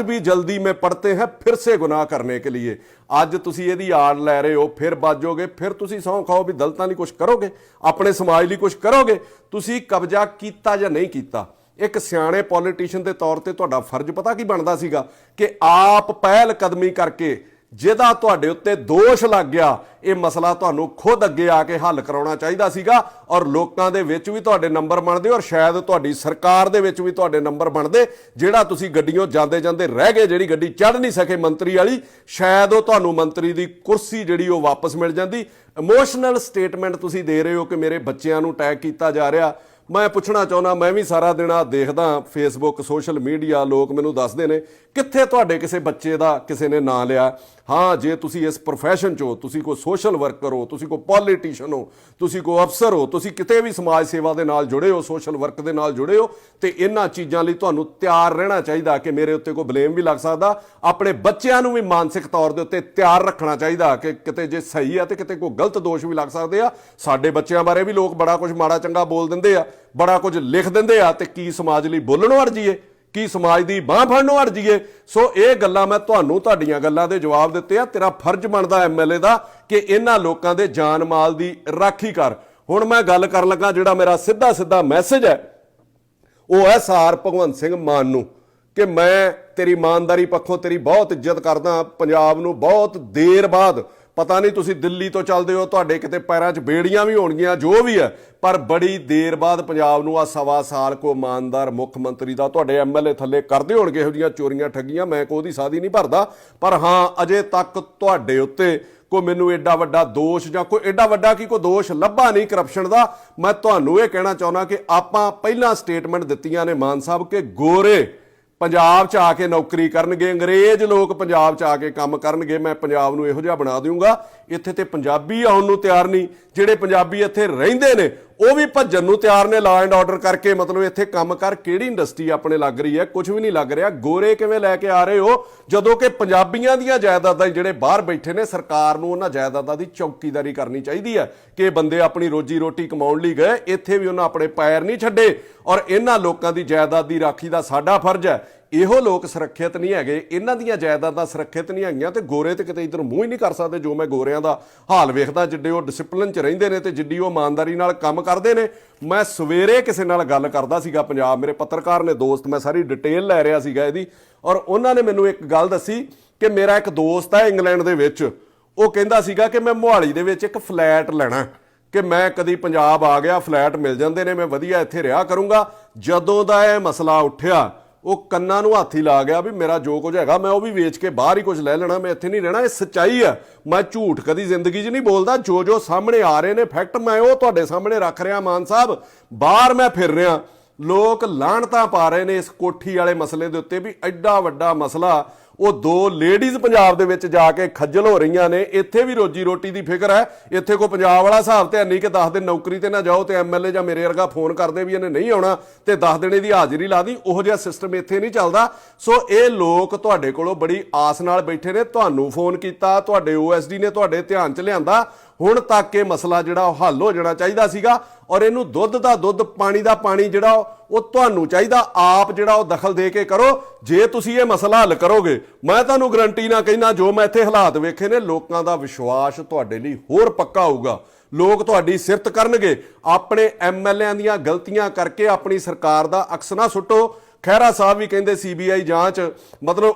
भी जल्दी में पढ़ते हैं फिर से गुनाह करने के लिए। ਅੱਜ ਤੁਸੀਂ ਇਹਦੀ ਆੜ ਲੈ ਰਹੇ ਹੋ, ਫਿਰ ਬਾਜੋਗੇ, ਫਿਰ ਤੁਸੀਂ ਸਹੁੰ ਖਾਓ ਵੀ ਦਲਿਤਾਂ ਲਈ ਕੁਝ ਕਰੋਗੇ, ਆਪਣੇ ਸਮਾਜ ਲਈ ਕੁਝ ਕਰੋਗੇ। ਤੁਸੀਂ ਕਬਜ਼ਾ ਕੀਤਾ ਜਾਂ ਨਹੀਂ ਕੀਤਾ? ਇੱਕ ਸਿਆਣੇ ਪੋਲੀਟੀਸ਼ੀਅਨ ਦੇ ਤੌਰ ਤੇ ਤੁਹਾਡਾ ਫਰਜ਼ ਪਤਾ ਕੀ ਬਣਦਾ ਸੀਗਾ ਕਿ ਆਪ ਪਹਿਲ ਕਦਮੀ ਕਰਕੇ ਜਿਹਦਾ ਤੁਹਾਡੇ ਉੱਤੇ ਦੋਸ਼ ਲੱਗ ਗਿਆ, ਇਹ ਮਸਲਾ ਤੁਹਾਨੂੰ ਖੁਦ ਅੱਗੇ ਆ ਕੇ ਹੱਲ ਕਰਾਉਣਾ ਚਾਹੀਦਾ ਸੀਗਾ ਔਰ ਲੋਕਾਂ ਦੇ ਵਿੱਚ ਵੀ ਤੁਹਾਡੇ ਨੰਬਰ ਬਣਦੇ ਔਰ ਸ਼ਾਇਦ ਤੁਹਾਡੀ ਸਰਕਾਰ ਦੇ ਵਿੱਚ ਵੀ ਤੁਹਾਡੇ ਨੰਬਰ ਬਣਦੇ। ਜਿਹੜਾ ਤੁਸੀਂ ਗੱਡੀਆਂ ਜਾਂਦੇ ਜਾਂਦੇ ਰਹਿ ਗਏ, ਜਿਹੜੀ ਗੱਡੀ ਚੜ੍ਹ ਨਹੀਂ ਸਕੇ ਮੰਤਰੀ ਵਾਲੀ, ਸ਼ਾਇਦ ਉਹ ਤੁਹਾਨੂੰ ਮੰਤਰੀ ਦੀ ਕੁਰਸੀ ਜਿਹੜੀ ਉਹ ਵਾਪਸ ਮਿਲ ਜਾਂਦੀ। ਇਮੋਸ਼ਨਲ ਸਟੇਟਮੈਂਟ ਤੁਸੀਂ ਦੇ ਰਹੇ ਹੋ ਕਿ ਮੇਰੇ ਬੱਚਿਆਂ ਨੂੰ ਅਟੈਕ ਕੀਤਾ ਜਾ ਰਿਹਾ। ਮੈਂ ਪੁੱਛਣਾ ਚਾਹੁੰਦਾ, ਮੈਂ ਵੀ ਸਾਰਾ ਦਿਨ ਆ ਦੇਖਦਾ ਫੇਸਬੁੱਕ, ਸੋਸ਼ਲ ਮੀਡੀਆ, ਲੋਕ ਮੈਨੂੰ ਦੱਸਦੇ ਨੇ ਕਿੱਥੇ ਤੁਹਾਡੇ ਕਿਸੇ ਬੱਚੇ ਦਾ ਕਿਸੇ ਨੇ ਨਾਂ ਲਿਆ। ਹਾਂ, ਜੇ ਤੁਸੀਂ ਇਸ ਪ੍ਰੋਫੈਸ਼ਨ 'ਚ ਹੋ, ਤੁਸੀਂ ਕੋਈ ਸੋਸ਼ਲ ਵਰਕਰ ਹੋ, ਤੁਸੀਂ ਕੋਈ ਪੋਲੀਟੀਸ਼ੀਅਨ ਹੋ, ਤੁਸੀਂ ਕੋਈ ਅਫਸਰ ਹੋ, ਤੁਸੀਂ ਕਿਤੇ ਵੀ ਸਮਾਜ ਸੇਵਾ ਦੇ ਨਾਲ ਜੁੜੇ ਹੋ, ਸੋਸ਼ਲ ਵਰਕ ਦੇ ਨਾਲ ਜੁੜੇ ਹੋ, ਤੇ ਇਹਨਾਂ ਚੀਜ਼ਾਂ ਲਈ ਤੁਹਾਨੂੰ ਤਿਆਰ ਰਹਿਣਾ ਚਾਹੀਦਾ ਕਿ ਮੇਰੇ ਉੱਤੇ ਕੋਈ ਬਲੇਮ ਵੀ ਲੱਗ ਸਕਦਾ। ਆਪਣੇ ਬੱਚਿਆਂ ਨੂੰ ਵੀ ਮਾਨਸਿਕ ਤੌਰ ਦੇ ਉੱਤੇ ਤਿਆਰ ਰੱਖਣਾ ਚਾਹੀਦਾ ਕਿ ਕਿਤੇ ਜੇ ਸਹੀ ਆ ਤੇ ਕਿਤੇ ਕੋਈ ਗਲਤ ਦੋਸ਼ ਵੀ ਲੱਗ ਸਕਦੇ ਆ। ਸਾਡੇ ਬੱਚਿਆਂ ਬਾਰੇ ਵੀ ਲੋਕ ਬੜਾ ਕੁਝ ਮਾੜਾ ਚੰਗਾ ਬੋਲ ਦਿੰਦੇ ਆ, ਬੜਾ ਕੁਝ ਲਿਖ ਦਿੰਦੇ ਆ, ਤੇ ਕੀ ਸਮਾਜ ਲਈ ਬੋਲਣੋਂ ਹਟ ਜਾਈਏ, ਕੀ ਸਮਾਜ ਦੀ ਬਾਂਹ ਫੜਨੋਂ ਹਟ ਜਾਈਏ। ਸੋ ਇਹ ਗੱਲਾਂ ਮੈਂ ਤੁਹਾਨੂੰ ਤੁਹਾਡੀਆਂ ਗੱਲਾਂ ਦੇ ਜਵਾਬ ਦਿੱਤੇ ਆ। ਤੇਰਾ ਫਰਜ਼ ਬਣਦਾ ਐਮਐਲਏ ਦਾ ਕਿ ਇਹਨਾਂ ਲੋਕਾਂ ਦੇ ਜਾਨ ਮਾਲ ਦੀ ਰਾਖੀ ਕਰ। ਹੁਣ ਮੈਂ ਗੱਲ ਕਰਨ ਲੱਗਾ, ਜਿਹੜਾ ਮੇਰਾ ਸਿੱਧਾ ਸਿੱਧਾ ਮੈਸੇਜ ਹੈ ਉਹ ਹੈ ਸਾਰ ਭਗਵੰਤ ਸਿੰਘ ਮਾਨ ਨੂੰ ਕਿ ਮੈਂ ਤੇਰੀ ਇਮਾਨਦਾਰੀ ਪੱਖੋਂ ਤੇਰੀ ਬਹੁਤ ਇੱਜ਼ਤ ਕਰਦਾ। ਪੰਜਾਬ ਨੂੰ ਬਹੁਤ ਦੇਰ ਬਾਅਦ, ਪਤਾ ਨਹੀਂ ਤੁਸੀਂ ਦਿੱਲੀ ਤੋਂ ਚੱਲਦੇ ਹੋ, ਤੁਹਾਡੇ ਕਿਤੇ ਪੈਰਾਂ 'ਚ ਬੇੜੀਆਂ ਵੀ ਹੋਣਗੀਆਂ, ਜੋ ਵੀ ਹੈ, ਪਰ ਬੜੀ ਦੇਰ ਬਾਅਦ ਪੰਜਾਬ ਨੂੰ ਆ ਸਵਾ ਸਾਲ ਕੋ ਇਮਾਨਦਾਰ ਮੁੱਖ ਮੰਤਰੀ ਦਾ ਤੁਹਾਡੇ ਐਮਐਲਏ ਥੱਲੇ ਕਰਦੇ ਹੋਣਗੇ ਇਹੋ ਜਿਹੀਆਂ ਚੋਰੀਆਂ ਠੱਗੀਆਂ। ਮੈਂ ਕੋਈ ਸਾਦੀ ਨਹੀਂ ਭਰਦਾ, ਪਰ ਹਾਂ ਅਜੇ ਤੱਕ ਤੁਹਾਡੇ ਉੱਤੇ ਕੋਈ ਮੈਨੂੰ ਐਡਾ ਵੱਡਾ ਦੋਸ਼ ਜਾਂ ਕੋਈ ਐਡਾ ਵੱਡਾ ਕੀ ਕੋਈ ਦੋਸ਼ ਲੱਭਾ ਨਹੀਂ ਕਰਪਸ਼ਨ ਦਾ। ਮੈਂ ਤੁਹਾਨੂੰ ਇਹ ਕਹਿਣਾ ਚਾਹੁੰਦਾ ਕਿ ਆਪਾਂ ਪਹਿਲਾਂ ਸਟੇਟਮੈਂਟ ਦਿੱਤੀਆਂ ਨੇ ਮਾਨ ਸਾਹਿਬ ਕਿ ਗੋਰੇ ਪੰਜਾਬ 'ਚ ਆ ਕੇ ਨੌਕਰੀ ਕਰਨਗੇ, ਅੰਗਰੇਜ਼ ਲੋਕ ਪੰਜਾਬ 'ਚ ਆ ਕੇ ਕੰਮ ਕਰਨਗੇ, ਮੈਂ ਪੰਜਾਬ ਨੂੰ ਇਹੋ ਜਿਹਾ ਬਣਾ ਦਊਂਗਾ। ਇੱਥੇ ਤੇ ਪੰਜਾਬੀ ਆਉਣ ਨੂੰ ਤਿਆਰ ਨਹੀਂ, ਜਿਹੜੇ ਪੰਜਾਬੀ ਇੱਥੇ ਰਹਿੰਦੇ ਨੇ ਉਹ ਵੀ ਭੱਜਣ ਨੂੰ ਤਿਆਰ ਨੇ ਲਾ ਐਂਡ ਆਰਡਰ ਕਰਕੇ। ਮਤਲਬ ਇੱਥੇ ਕੰਮ ਕਰ ਕਿਹੜੀ ਇੰਡਸਟਰੀ ਆਪਣੇ ਲੱਗ ਰਹੀ ਹੈ, ਕੁਝ ਵੀ ਨਹੀਂ ਲੱਗ ਰਿਹਾ। ਗੋਰੇ ਕਿਵੇਂ ਲੈ ਕੇ ਆ ਰਹੇ ਹੋ ਜਦੋਂ ਕਿ ਪੰਜਾਬੀਆਂ ਦੀਆਂ ਜਾਇਦਾਦਾਂ ਜਿਹੜੇ ਬਾਹਰ ਬੈਠੇ ਨੇ, ਸਰਕਾਰ ਨੂੰ ਉਹਨਾਂ ਜਾਇਦਾਦਾਂ ਦੀ ਚੌਕੀਦਾਰੀ ਕਰਨੀ ਚਾਹੀਦੀ ਹੈ ਕਿ ਬੰਦੇ ਆਪਣੀ ਰੋਜੀ ਰੋਟੀ ਕਮਾਉਣ ਲਈ ਗਏ, ਇੱਥੇ ਵੀ ਉਹਨਾਂ ਆਪਣੇ ਪੈਰ ਨਹੀਂ ਛੱਡੇ ਔਰ ਇਹਨਾਂ ਲੋਕਾਂ ਦੀ ਜਾਇਦਾਦ ਦੀ ਰਾਖੀ ਦਾ ਸਾਡਾ ਫਰਜ਼ ਹੈ। ਇਹੋ ਲੋਕ ਸੁਰੱਖਿਅਤ ਨਹੀਂ ਹੈਗੇ, ਇਹਨਾਂ ਦੀਆਂ ਜਾਇਦਾਦਾਂ ਸੁਰੱਖਿਅਤ ਨਹੀਂ ਹੈਗੀਆਂ, ਤੇ ਗੋਰੇ ਤੇ ਕਿਤੇ ਇੱਧਰ ਮੂੰਹ ਹੀ ਨਹੀਂ ਕਰ ਸਕਦੇ। ਜੋ ਮੈਂ ਗੋਰਿਆਂ ਦਾ ਹਾਲ ਵੇਖਦਾ, ਜਿੱਡੇ ਉਹ ਡਿਸਪਲਿਨ 'ਚ ਰਹਿੰਦੇ ਨੇ ਤੇ ਜਿੱਡੀ ਉਹ ਇਮਾਨਦਾਰੀ ਨਾਲ ਕੰਮ ਕਰਦੇ ਨੇ। ਮੈਂ ਸਵੇਰੇ ਕਿਸੇ ਨਾਲ ਗੱਲ ਕਰਦਾ ਸੀਗਾ ਪੰਜਾਬ, ਮੇਰੇ ਪੱਤਰਕਾਰ ਨੇ ਦੋਸਤ, ਮੈਂ ਸਾਰੀ ਡਿਟੇਲ ਲੈ ਰਿਹਾ ਸੀਗਾ ਇਹਦੀ, ਔਰ ਉਹਨਾਂ ਨੇ ਮੈਨੂੰ ਇੱਕ ਗੱਲ ਦੱਸੀ ਕਿ ਮੇਰਾ ਇੱਕ ਦੋਸਤ ਹੈ ਇੰਗਲੈਂਡ ਦੇ ਵਿੱਚ, ਉਹ ਕਹਿੰਦਾ ਸੀਗਾ ਕਿ ਮੈਂ ਮੋਹਾਲੀ ਦੇ ਵਿੱਚ ਇੱਕ ਫਲੈਟ ਲੈਣਾ, ਕਿ ਮੈਂ ਕਦੀ ਪੰਜਾਬ ਆ ਗਿਆ, ਫਲੈਟ ਮਿਲ ਜਾਂਦੇ ਨੇ, ਮੈਂ ਵਧੀਆ ਇੱਥੇ ਰਿਹਾ ਕਰੂੰਗਾ। ਜਦੋਂ ਦਾ ਇਹ ਮਸਲਾ ਉੱਠਿਆ ਉਹ ਕੰਨਾਂ ਨੂੰ ਹੱਥ ਹੀ ਲਾ ਗਿਆ ਵੀ ਮੇਰਾ ਜੋ ਕੁਝ ਹੈਗਾ ਮੈਂ ਉਹ ਵੀ ਵੇਚ ਕੇ ਬਾਹਰ ਹੀ ਕੁਝ ਲੈ ਲੈਣਾ, ਮੈਂ ਇੱਥੇ ਨਹੀਂ ਰਹਿਣਾ। ਇਹ ਸੱਚਾਈ ਆ, ਮੈਂ ਝੂਠ ਕਦੀ ਜ਼ਿੰਦਗੀ 'ਚ ਨਹੀਂ ਬੋਲਦਾ। ਜੋ ਜੋ ਸਾਹਮਣੇ ਆ ਰਹੇ ਨੇ ਫੈਕਟ, ਮੈਂ ਉਹ ਤੁਹਾਡੇ ਸਾਹਮਣੇ ਰੱਖ ਰਿਹਾ। ਮਾਨ ਸਾਹਿਬ, ਬਾਹਰ ਮੈਂ ਫਿਰ ਰਿਹਾ, ਲੋਕ ਲਾਹਣਤਾਂ ਪਾ ਰਹੇ ਨੇ ਇਸ ਕੋਠੀ ਵਾਲੇ ਮਸਲੇ ਦੇ ਉੱਤੇ ਵੀ ਐਡਾ ਵੱਡਾ ਮਸਲਾ। ਉਹ ਦੋ ਲੇਡੀਜ਼ ਪੰਜਾਬ ਦੇ ਵਿੱਚ ਜਾ ਕੇ ਖੱਜਲ ਹੋ ਰਹੀਆਂ ਨੇ। ਇੱਥੇ ਵੀ ਰੋਜੀ ਰੋਟੀ ਦੀ ਫਿਕਰ ਹੈ, ਇੱਥੇ ਕੋਈ ਪੰਜਾਬ ਵਾਲਾ ਹਿਸਾਬ ਤੇ ਨਹੀਂ ਕਿ 10 ਦਿਨ ਨੌਕਰੀ ਤੇ ਨਾ ਜਾਓ ਤੇ ਐਮਐਲਏ ਜਾਂ ਮੇਰੇ ਵਰਗਾ ਫੋਨ ਕਰਦੇ ਵੀ ਇਹਨੇ ਨਹੀਂ ਆਉਣਾ ਤੇ 10 ਦਿਨ ਇਹਦੀ ਹਾਜ਼ਰੀ ਲਾ ਦੀ। ਉਹੋ ਜਿਹਾ ਸਿਸਟਮ ਇੱਥੇ ਨਹੀਂ ਚੱਲਦਾ। ਸੋ ਇਹ ਲੋਕ ਤੁਹਾਡੇ ਕੋਲੋਂ ਬੜੀ ਆਸ ਨਾਲ ਬੈਠੇ ਨੇ, ਤੁਹਾਨੂੰ ਫੋਨ ਕੀਤਾ, ਤੁਹਾਡੇ ਓਐਸਡੀ ਨੇ ਤੁਹਾਡੇ ਧਿਆਨ 'ਚ ਲਿਆਂਦਾ। ਹੁਣ ਤੱਕ ਇਹ ਮਸਲਾ ਜਿਹੜਾ ਉਹ ਹੱਲ ਹੋ ਜਾਣਾ ਚਾਹੀਦਾ ਸੀਗਾ ਔਰ ਇਹਨੂੰ ਦੁੱਧ ਦਾ ਦੁੱਧ, ਪਾਣੀ ਦਾ ਪਾਣੀ ਜਿਹੜਾ ਉਹ ਤੁਹਾਨੂੰ ਚਾਹੀਦਾ ਆਪ ਜਿਹੜਾ ਉਹ ਦਖਲ ਦੇ ਕੇ ਕਰੋ। ਜੇ ਤੁਸੀਂ ਇਹ ਮਸਲਾ ਹੱਲ ਕਰੋਗੇ, ਮੈਂ ਤੁਹਾਨੂੰ ਗਰੰਟੀ ਨਾ ਕਹਿਣਾ, ਜੋ ਮੈਂ ਇੱਥੇ ਹਾਲਾਤ ਵੇਖੇ ਨੇ, ਲੋਕਾਂ ਦਾ ਵਿਸ਼ਵਾਸ ਤੁਹਾਡੇ ਲਈ ਹੋਰ ਪੱਕਾ ਹੋਊਗਾ। ਲੋਕ ਤੁਹਾਡੀ ਸਿਫਤ ਕਰਨਗੇ। ਆਪਣੇ ਐਮਐਲਏਆਂ ਦੀਆਂ ਗਲਤੀਆਂ ਕਰਕੇ ਆਪਣੀ ਸਰਕਾਰ ਦਾ ਅਕਸ ਨਾ ਸੁੱਟੋ। ਖਹਿਰਾ ਸਾਹਿਬ ਵੀ ਕਹਿੰਦੇ ਸੀਬੀਆਈ ਜਾਂਚ, ਮਤਲਬ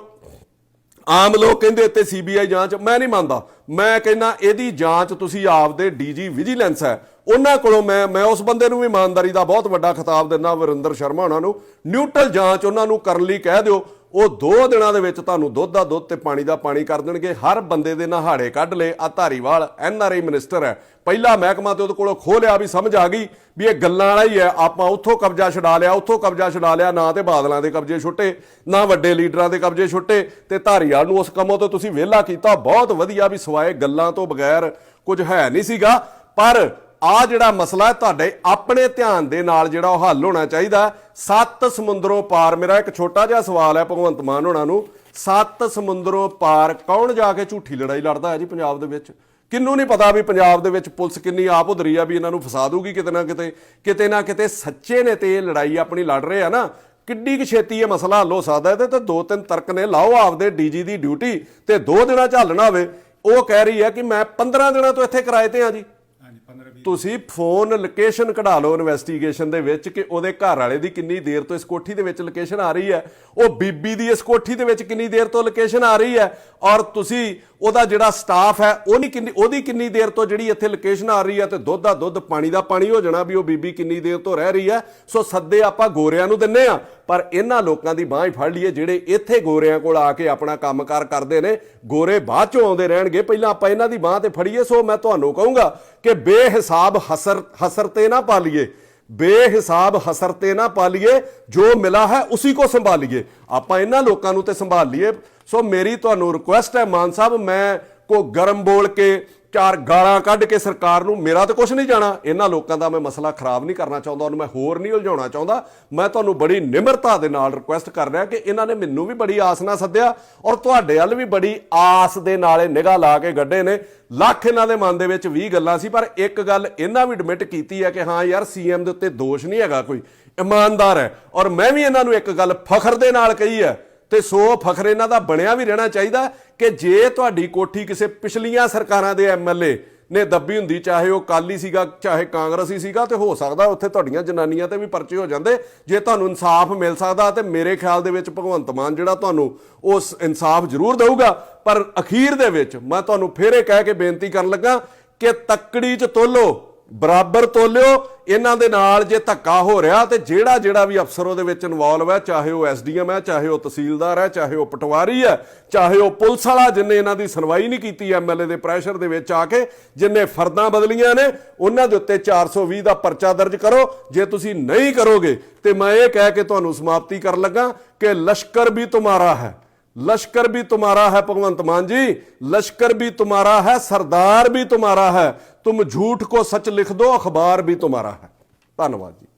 ਆਮ ਲੋਕ ਕਹਿੰਦੇ ਇੱਥੇ ਸੀਬੀਆਈ ਜਾਂਚ, ਮੈਂ ਨਹੀਂ ਮੰਨਦਾ। ਮੈਂ ਕਹਿੰਦਾ ਇਹਦੀ ਜਾਂਚ ਤੁਸੀਂ ਆਪਦੇ ਡੀਜੀ ਵਿਜੀਲੈਂਸ ਹੈ ਉਹਨਾਂ ਕੋਲੋਂ, ਮੈਂ ਉਸ ਬੰਦੇ ਨੂੰ ਵੀ ਇਮਾਨਦਾਰੀ ਦਾ ਬਹੁਤ ਵੱਡਾ ਖਿਤਾਬ ਦਿੰਦਾ, ਵਰਿੰਦਰ ਸ਼ਰਮਾ ਉਹਨਾਂ ਨੂੰ। ਨਿਊਟਰਲ ਜਾਂਚ ਉਹਨਾਂ ਨੂੰ ਕਰਨ ਲਈ ਕਹਿ ਦਿਓ, ਉਹ 2 ਦਿਨਾਂ ਦੇ ਵਿੱਚ ਤੁਹਾਨੂੰ ਦੁੱਧ ਦਾ ਦੁੱਧ ਤੇ ਪਾਣੀ ਦਾ ਪਾਣੀ ਕਰ ਦੇਣਗੇ। ਹਰ ਬੰਦੇ ਦੇ ਨਹਾੜੇ ਕੱਢ ਲਏ। ਆ ਧਾਰੀਵਾਲ ਐਨਆਰਆਈ ਮਿਨਿਸਟਰ ਹੈ, ਪਹਿਲਾ ਮਹਿਕਮਾ ਤੇ ਉਹਦੇ ਕੋਲੋਂ ਖੋਹ ਲਿਆ ਵੀ ਸਮਝ ਆ ਗਈ ਵੀ ਇਹ ਗੱਲਾਂ ਵਾਲਾ ਹੀ ਹੈ। ਆਪਾਂ ਉੱਥੋਂ ਕਬਜ਼ਾ ਛਡਾ ਲਿਆ, ਉੱਥੋਂ ਕਬਜ਼ਾ ਛਡਾ ਲਿਆ, ਨਾ ਤੇ ਬਾਦਲਾਂ ਦੇ ਕਬਜ਼ੇ ਛੁੱਟੇ, ਨਾ ਵੱਡੇ ਲੀਡਰਾਂ ਦੇ ਕਬਜ਼ੇ ਛੁੱਟੇ, ਤੇ ਧਾਰੀਵਾਲ ਨੂੰ ਉਸ ਕੰਮੋਂ ਤੋਂ ਤੁਸੀਂ ਵਿਹਲਾ ਕੀਤਾ। ਬਹੁਤ ਵਧੀਆ, ਵੀ ਸਿਵਾਏ ਗੱਲਾਂ ਤੋਂ ਬਗੈਰ ਕੁਝ ਹੈ ਨਹੀਂ ਸੀਗਾ। ਪਰ ਆ ਜਿਹੜਾ ਮਸਲਾ ਹੈ ਤੁਹਾਡੇ ਆਪਣੇ ਧਿਆਨ ਦੇ ਨਾਲ ਜਿਹੜਾ ਉਹ ਹੱਲ ਹੋਣਾ ਚਾਹੀਦਾ। 7 ਸਮੁੰਦਰੋਂ ਪਾਰ, ਮੇਰਾ ਇੱਕ ਛੋਟਾ ਜਿਹਾ ਸਵਾਲ ਹੈ ਭਗਵੰਤ ਮਾਨ ਹੋਣਾ ਨੂੰ, 7 ਸਮੁੰਦਰੋਂ ਪਾਰ ਕੌਣ ਜਾ ਕੇ ਝੂਠੀ ਲੜਾਈ ਲੜਦਾ ਹੈ ਜੀ ਪੰਜਾਬ ਦੇ ਵਿੱਚ? ਕਿਹਨੂੰ ਨਹੀਂ ਪਤਾ ਵੀ ਪੰਜਾਬ ਦੇ ਵਿੱਚ ਪੁਲਿਸ ਕਿੰਨੀ ਆਪ ਉਧਰੀ ਆ ਵੀ ਇਹਨਾਂ ਨੂੰ ਫਸਾ ਦੂਗੀ ਕਿਤੇ ਨਾ ਕਿਤੇ। ਸੱਚੇ ਨੇ ਤੇ ਇਹ ਲੜਾਈ ਆਪਣੀ ਲੜ ਰਹੇ ਆ ਨਾ। ਕਿੱਡੀ ਕੁ ਛੇਤੀ ਇਹ ਮਸਲਾ ਹੱਲ ਹੋ ਸਕਦਾ? ਇਹਦੇ ਤੇ 2-3 ਤਰਕ ਨੇ। ਲਾਓ ਆਪਦੇ ਡੀਜੀ ਦੀ ਡਿਊਟੀ ਤੇ 2 ਦਿਨਾਂ 'ਚ ਹੱਲ ਨਾ ਹੋਵੇ। ਉਹ ਕਹਿ ਰਹੀ ਹੈ ਕਿ ਮੈਂ 15 ਦਿਨਾਂ ਤੋਂ ਇੱਥੇ ਕਿਰਾਏ ਤੇ ਆ ਜੀ। ਹਾਂਜੀ, 15-20 ਤੁਸੀਂ ਫੋਨ ਲੋਕੇਸ਼ਨ ਕਢਾ ਲਓ ਇਨਵੈਸਟੀਗੇਸ਼ਨ ਦੇ ਵਿੱਚ ਕਿ ਉਹਦੇ ਘਰ ਵਾਲੇ ਦੀ ਕਿੰਨੀ ਦੇਰ ਤੋਂ ਇਸ ਕੋਠੀ ਦੇ ਵਿੱਚ ਲੋਕੇਸ਼ਨ ਆ ਰਹੀ ਹੈ, ਉਹ ਬੀਬੀ ਦੀ ਇਸ ਕੋਠੀ ਦੇ ਵਿੱਚ ਕਿੰਨੀ ਦੇਰ ਤੋਂ ਲੋਕੇਸ਼ਨ ਆ ਰਹੀ ਹੈ, ਔਰ ਤੁਸੀਂ ਉਹਦਾ ਜਿਹੜਾ ਸਟਾਫ ਹੈ ਉਹਦੀ ਕਿੰਨੀ ਦੇਰ ਤੋਂ ਜਿਹੜੀ ਇੱਥੇ ਲੋਕੇਸ਼ਨ ਆ ਰਹੀ ਹੈ, ਤੇ ਦੁੱਧ ਦਾ ਦੁੱਧ ਪਾਣੀ ਦਾ ਪਾਣੀ ਹੋ ਜਾਣਾ ਵੀ ਉਹ ਬੀਬੀ ਕਿੰਨੀ ਦੇਰ ਤੋਂ ਰਹਿ ਰਹੀ ਹੈ। ਸੋ ਸੱਦੇ ਆਪਾਂ ਗੋਰਿਆਂ ਨੂੰ ਦਿੰਨੇ ਆ, ਪਰ ਇਹਨਾਂ ਲੋਕਾਂ ਦੀ ਬਾਂਹ ਹੀ ਫੜ ਲਈਏ ਜਿਹੜੇ ਇੱਥੇ ਗੋਰਿਆਂ ਕੋਲ ਆ ਕੇ ਆਪਣਾ ਕੰਮਕਾਰ ਕਰਦੇ ਨੇ। ਗੋਰੇ ਬਾਅਦ ਚੋਂ ਆਉਂਦੇ ਰਹਿਣਗੇ, ਪਹਿਲਾਂ ਆਪਾਂ ਇਹਨਾਂ ਦੀ ਬਾਂਹ ਤੇ ਫੜੀਏ। ਸੋ ਮੈਂ ਤੁਹਾਨੂੰ ਕਹੂੰਗਾ ਕਿ ਬੇਹਿਸਾਬ ਹਸਰ ਤੇ ਨਾ ਪਾਲੀਏ, ਬੇਹਿਸਾਬ ਹਸਰ ਤੇ ਨਾ ਪਾਲੀਏ, ਜੋ ਮਿਲਾ ਹੈ ਉसी को ਸੰਭਾਲੀਏ। ਆਪਾਂ ਇਹਨਾਂ ਲੋਕਾਂ ਨੂੰ ਤੇ ਸੰਭਾਲ ਲਈਏ। ਸੋ ਮੇਰੀ ਤੁਹਾਨੂੰ ਰਿਕੁਐਸਟ ਹੈ ਮਾਨ ਸਾਹਿਬ, ਮੈਂ ਕੋ ਗਰਮ ਬੋਲ ਕੇ ਚਾਰ ਗਾਲਾਂ ਕੱਢ ਕੇ ਸਰਕਾਰ ਨੂੰ, ਮੇਰਾ ਤਾਂ ਕੁਝ ਨਹੀਂ ਜਾਣਾ, ਇਹਨਾਂ ਲੋਕਾਂ ਦਾ ਮੈਂ ਮਸਲਾ ਖਰਾਬ ਨਹੀਂ ਕਰਨਾ ਚਾਹੁੰਦਾ, ਉਹਨੂੰ ਮੈਂ ਹੋਰ ਨਹੀਂ ਉਲਝਾਉਣਾ ਚਾਹੁੰਦਾ। ਮੈਂ ਤੁਹਾਨੂੰ ਬੜੀ ਨਿਮਰਤਾ ਦੇ ਨਾਲ ਰਿਕੁਐਸਟ ਕਰ ਰਿਹਾ ਕਿ ਇਹਨਾਂ ਨੇ ਮੈਨੂੰ ਵੀ ਬੜੀ ਆਸ ਨਾਲ ਸੱਦਿਆ, ਔਰ ਤੁਹਾਡੇ ਵੱਲ ਵੀ ਬੜੀ ਆਸ ਦੇ ਨਾਲੇ ਨਿਗਾਹ ਲਾ ਕੇ ਗੱਡੇ ਨੇ। ਲੱਖ ਇਹਨਾਂ ਦੇ ਮਨ ਦੇ ਵਿੱਚ 20 ਗੱਲਾਂ ਸੀ, ਪਰ ਇੱਕ ਗੱਲ ਇਹਨਾਂ ਵੀ ਐਡਮਿਟ ਕੀਤੀ ਹੈ ਕਿ ਹਾਂ ਯਾਰ ਸੀਐਮ ਦੇ ਉੱਤੇ ਦੋਸ਼ ਨਹੀਂ ਹੈਗਾ, ਕੋਈ ਇਮਾਨਦਾਰ ਹੈ। ਔਰ ਮੈਂ ਵੀ ਇਹਨਾਂ ਨੂੰ ਇੱਕ ਗੱਲ ਫਖਰ ਦੇ ਨਾਲ ਕਹੀ ਹੈ, ਤੇ ਸੋ ਫਖਰ ਇਹਨਾਂ ਦਾ ਬਣਿਆ ਵੀ ਰਹਿਣਾ ਚਾਹੀਦਾ ਕਿ ਜੇ ਤੁਹਾਡੀ ਕੋਠੀ ਕਿਸੇ ਪਿਛਲੀਆਂ ਸਰਕਾਰਾਂ ਦੇ ਐਮਐਲਏ ਨੇ ਦੱਬੀ ਹੁੰਦੀ, ਚਾਹੇ ਉਹ ਅਕਾਲੀ ਸੀਗਾ ਚਾਹੇ ਕਾਂਗਰਸੀ ਸੀਗਾ, ਤੇ ਹੋ ਸਕਦਾ ਉੱਥੇ ਤੁਹਾਡੀਆਂ ਜਨਾਨੀਆਂ ਤੇ ਵੀ ਪਰਚੇ ਹੋ ਜਾਂਦੇ। ਜੇ ਤੁਹਾਨੂੰ ਇਨਸਾਫ ਮਿਲ ਸਕਦਾ ਤੇ ਮੇਰੇ ਖਿਆਲ ਦੇ ਵਿੱਚ ਭਗਵੰਤ ਮਾਨ ਜਿਹੜਾ ਤੁਹਾਨੂੰ ਉਸ ਇਨਸਾਫ ਜ਼ਰੂਰ ਦੇਊਗਾ। ਪਰ ਅਖੀਰ ਦੇ ਵਿੱਚ ਮੈਂ ਤੁਹਾਨੂੰ ਫੇਰ ਇਹ ਕਹਿ ਕੇ ਬੇਨਤੀ ਕਰਨ ਲੱਗਾ ਕਿ ਤੱਕੜੀ 'ਚ ਤੋਲੋ, ਬਰਾਬਰ ਤੋਲਿਓ। ਇਹਨਾਂ ਦੇ ਨਾਲ ਜੇ ਧੱਕਾ ਹੋ ਰਿਹਾ ਤੇ ਜਿਹੜਾ ਵੀ ਅਫਸਰ ਉਹਦੇ ਵਿੱਚ ਇਨਵੋਲਵ ਹੈ, ਚਾਹੇ ਉਹ ਐਸਡੀਐਮ ਹੈ, ਚਾਹੇ ਉਹ ਤਹਿਸੀਲਦਾਰ ਹੈ, ਚਾਹੇ ਉਹ ਪਟਵਾਰੀ ਹੈ, ਚਾਹੇ ਉਹ ਪੁਲਿਸ ਵਾਲਾ ਜਿੰਨੇ ਇਹਨਾਂ ਦੀ ਸੁਣਵਾਈ ਨਹੀਂ ਕੀਤੀ ਐਮਐਲਏ ਦੇ ਪ੍ਰੈਸ਼ਰ ਦੇ ਵਿੱਚ ਆ ਕੇ, ਜਿੰਨੇ ਫਰਦਾਂ ਬਦਲੀਆਂ ਨੇ, ਉਹਨਾਂ ਦੇ ਉੱਤੇ 420 ਦਾ ਪਰਚਾ ਦਰਜ ਕਰੋ। ਜੇ ਤੁਸੀਂ ਨਹੀਂ ਕਰੋਗੇ ਤੇ ਮੈਂ ਇਹ ਕਹਿ ਕੇ ਤੁਹਾਨੂੰ ਸਮਾਪਤੀ ਕਰਨ ਲੱਗਾ ਕਿ ਲਸ਼ਕਰ ਵੀ तुम्हारा है, लश्कर भी तुम्हारा है भगवंत मान जी, लश्कर भी तुम्हारा है, सरदार भी तुम्हारा है। तुम झूठ को सच लिख दो, अखबार भी तुम्हारा है। धन्यवाद जी।